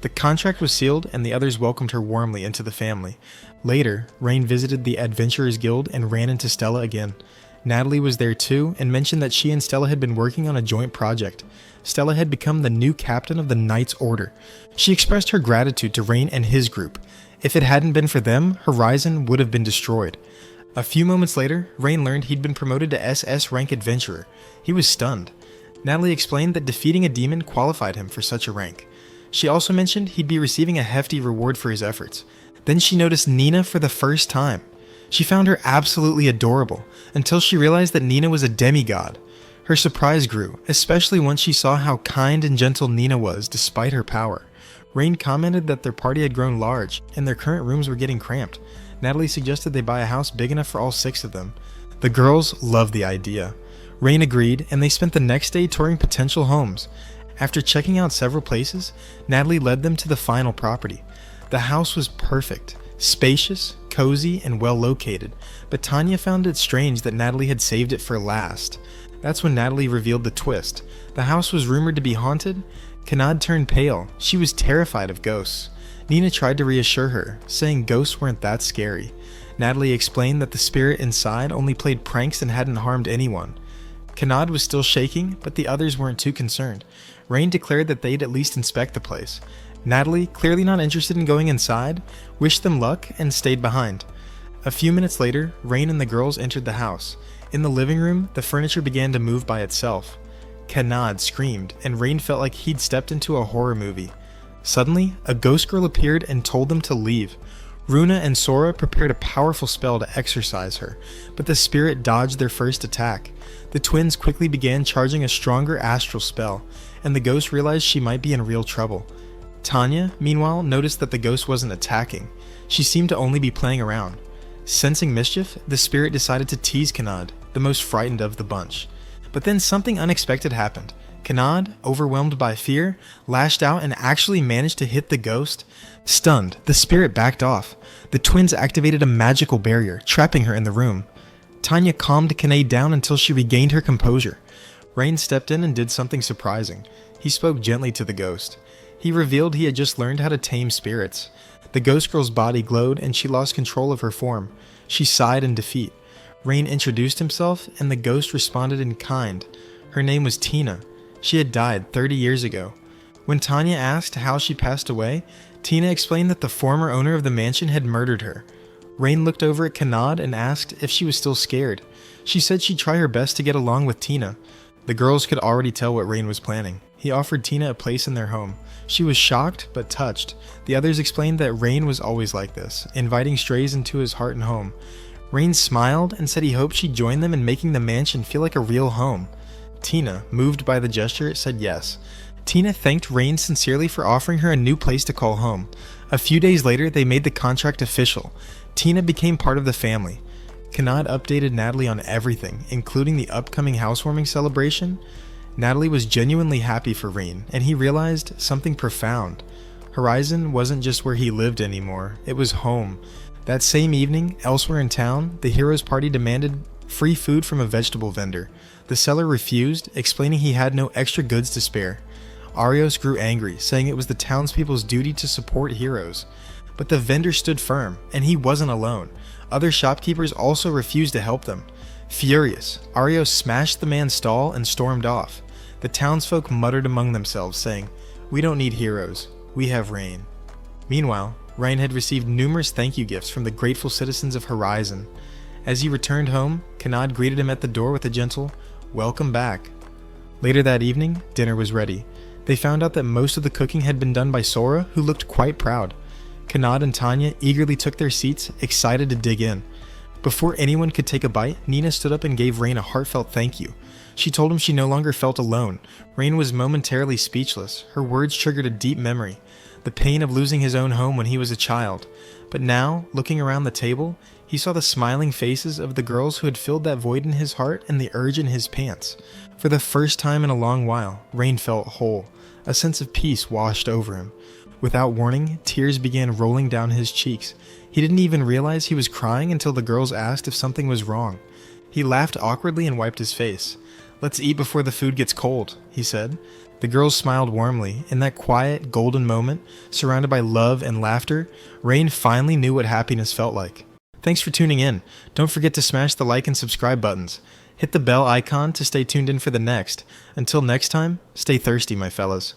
S1: The contract was sealed and the others welcomed her warmly into the family. Later, Rain visited the Adventurers Guild and ran into Stella again. Natalie was there too and mentioned that she and Stella had been working on a joint project. Stella had become the new captain of the Knights Order. She expressed her gratitude to Rain and his group. If it hadn't been for them, Horizon would have been destroyed. A few moments later, Rain learned he'd been promoted to SS rank adventurer. He was stunned. Natalie explained that defeating a demon qualified him for such a rank. She also mentioned he'd be receiving a hefty reward for his efforts. Then she noticed Nina for the first time. She found her absolutely adorable, until she realized that Nina was a demigod. Her surprise grew, especially once she saw how kind and gentle Nina was despite her power. Rain commented that their party had grown large, and their current rooms were getting cramped. Natalie suggested they buy a house big enough for all 6 of them. The girls loved the idea. Rain agreed, and they spent the next day touring potential homes. After checking out several places, Natalie led them to the final property. The house was perfect, spacious, cozy, and well located, but Tanya found it strange that Natalie had saved it for last. That's when Natalie revealed the twist. The house was rumored to be haunted. Kanad turned pale. She was terrified of ghosts. Nina tried to reassure her, saying ghosts weren't that scary. Natalie explained that the spirit inside only played pranks and hadn't harmed anyone. Kanad was still shaking, but the others weren't too concerned. Rain declared that they'd at least inspect the place. Natalie, clearly not interested in going inside, wished them luck and stayed behind. A few minutes later, Rain and the girls entered the house. In the living room, the furniture began to move by itself. Kanad screamed, and Rain felt like he'd stepped into a horror movie. Suddenly, a ghost girl appeared and told them to leave. Runa and Sora prepared a powerful spell to exorcise her, but the spirit dodged their first attack. The twins quickly began charging a stronger astral spell, and the ghost realized she might be in real trouble. Tanya, meanwhile, noticed that the ghost wasn't attacking. She seemed to only be playing around. Sensing mischief, the spirit decided to tease Kanad, the most frightened of the bunch. But then something unexpected happened. Kanad, overwhelmed by fear, lashed out and actually managed to hit the ghost. Stunned, the spirit backed off. The twins activated a magical barrier, trapping her in the room. Tanya calmed Kanade down until she regained her composure. Rain stepped in and did something surprising. He spoke gently to the ghost. He revealed he had just learned how to tame spirits. The ghost girl's body glowed and she lost control of her form. She sighed in defeat. Rain introduced himself and the ghost responded in kind. Her name was Tina. She had died 30 years ago. When Tanya asked how she passed away, Tina explained that the former owner of the mansion had murdered her. Rain looked over at Kanad and asked if she was still scared. She said she'd try her best to get along with Tina. The girls could already tell what Rain was planning. He offered Tina a place in their home. She was shocked but touched. The others explained that Rain was always like this, inviting strays into his heart and home. Rain smiled and said he hoped she'd join them in making the mansion feel like a real home. Tina, moved by the gesture, said yes. Tina thanked Rain sincerely for offering her a new place to call home. A few days later, they made the contract official. Tina became part of the family. Kanad updated Natalie on everything, including the upcoming housewarming celebration. Natalie was genuinely happy for Rain, and he realized something profound. Horizon wasn't just where he lived anymore, it was home. That same evening, elsewhere in town, the hero's party demanded free food from a vegetable vendor. The seller refused, explaining he had no extra goods to spare. Arios grew angry, saying it was the townspeople's duty to support heroes. But the vendor stood firm, and he wasn't alone. Other shopkeepers also refused to help them. Furious, Arios smashed the man's stall and stormed off. The townsfolk muttered among themselves, saying, "We don't need heroes, we have Rain." Meanwhile, Rain had received numerous thank you gifts from the grateful citizens of Horizon. As he returned home, Kanad greeted him at the door with a gentle, "Welcome back." Later that evening, dinner was ready. They found out that most of the cooking had been done by Sora, who looked quite proud. Kanad and Tanya eagerly took their seats, excited to dig in. Before anyone could take a bite, Nina stood up and gave Rain a heartfelt thank you. She told him she no longer felt alone. Rain was momentarily speechless. Her words triggered a deep memory, the pain of losing his own home when he was a child. But now, looking around the table, he saw the smiling faces of the girls who had filled that void in his heart and the urge in his pants. For the first time in a long while, Rain felt whole. A sense of peace washed over him. Without warning, tears began rolling down his cheeks. He didn't even realize he was crying until the girls asked if something was wrong. He laughed awkwardly and wiped his face. "Let's eat before the food gets cold," he said. The girls smiled warmly. In that quiet, golden moment, surrounded by love and laughter, Rain finally knew what happiness felt like. Thanks for tuning in. Don't forget to smash the like and subscribe buttons. Hit the bell icon to stay tuned in for the next. Until next time, stay thirsty, my fellows.